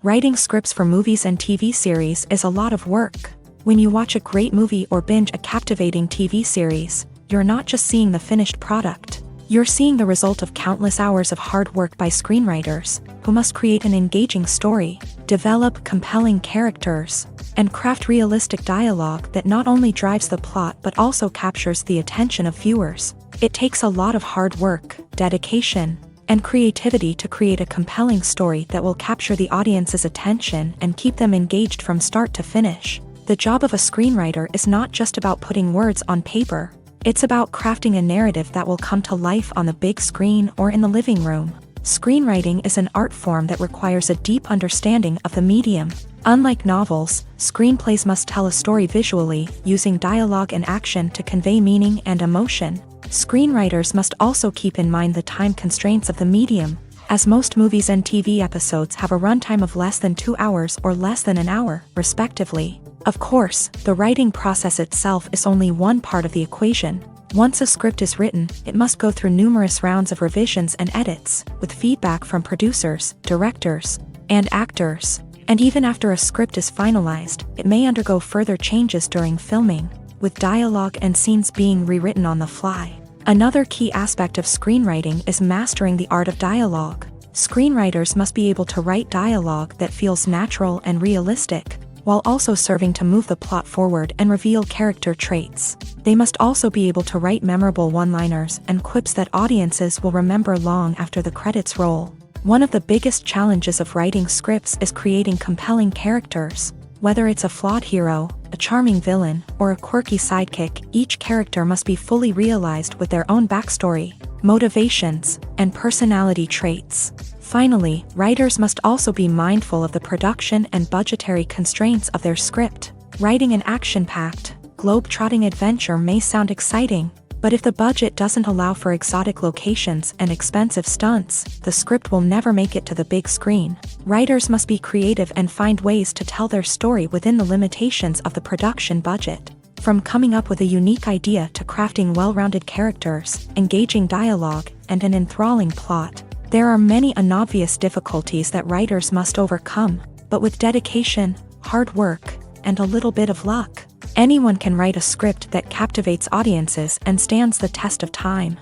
Writing scripts for movies and TV series is a lot of work. When you watch a great movie or binge a captivating TV series, you're not just seeing the finished product. You're seeing the result of countless hours of hard work by screenwriters, who must create an engaging story, develop compelling characters, and craft realistic dialogue that not only drives the plot but also captures the attention of viewers. It takes a lot of hard work, dedication, and creativity to create a compelling story that will capture the audience's attention and keep them engaged from start to finish. The job of a screenwriter is not just about putting words on paper. It's about crafting a narrative that will come to life on the big screen or in the living room. Screenwriting is an art form that requires a deep understanding of the medium. Unlike novels, screenplays must tell a story visually, using dialogue and action to convey meaning and emotion. Screenwriters must also keep in mind the time constraints of the medium, as most movies and TV episodes have a runtime of less than 2 hours or less than an hour, respectively. Of course, the writing process itself is only one part of the equation. Once a script is written, it must go through numerous rounds of revisions and edits, with feedback from producers, directors, and actors. And even after a script is finalized, it may undergo further changes during filming, with dialogue and scenes being rewritten on the fly. Another key aspect of screenwriting is mastering the art of dialogue. Screenwriters must be able to write dialogue that feels natural and realistic, while also serving to move the plot forward and reveal character traits. They must also be able to write memorable one-liners and quips that audiences will remember long after the credits roll. One of the biggest challenges of writing scripts is creating compelling characters. Whether it's a flawed hero, a charming villain, or a quirky sidekick, each character must be fully realized with their own backstory, motivations, and personality traits. Finally, writers must also be mindful of the production and budgetary constraints of their script. Writing an action-packed, globe-trotting adventure may sound exciting, but if the budget doesn't allow for exotic locations and expensive stunts, the script will never make it to the big screen. Writers must be creative and find ways to tell their story within the limitations of the production budget. From coming up with a unique idea to crafting well-rounded characters, engaging dialogue, and an enthralling plot, there are many unobvious difficulties that writers must overcome, but with dedication, hard work, and a little bit of luck, anyone can write a script that captivates audiences and stands the test of time.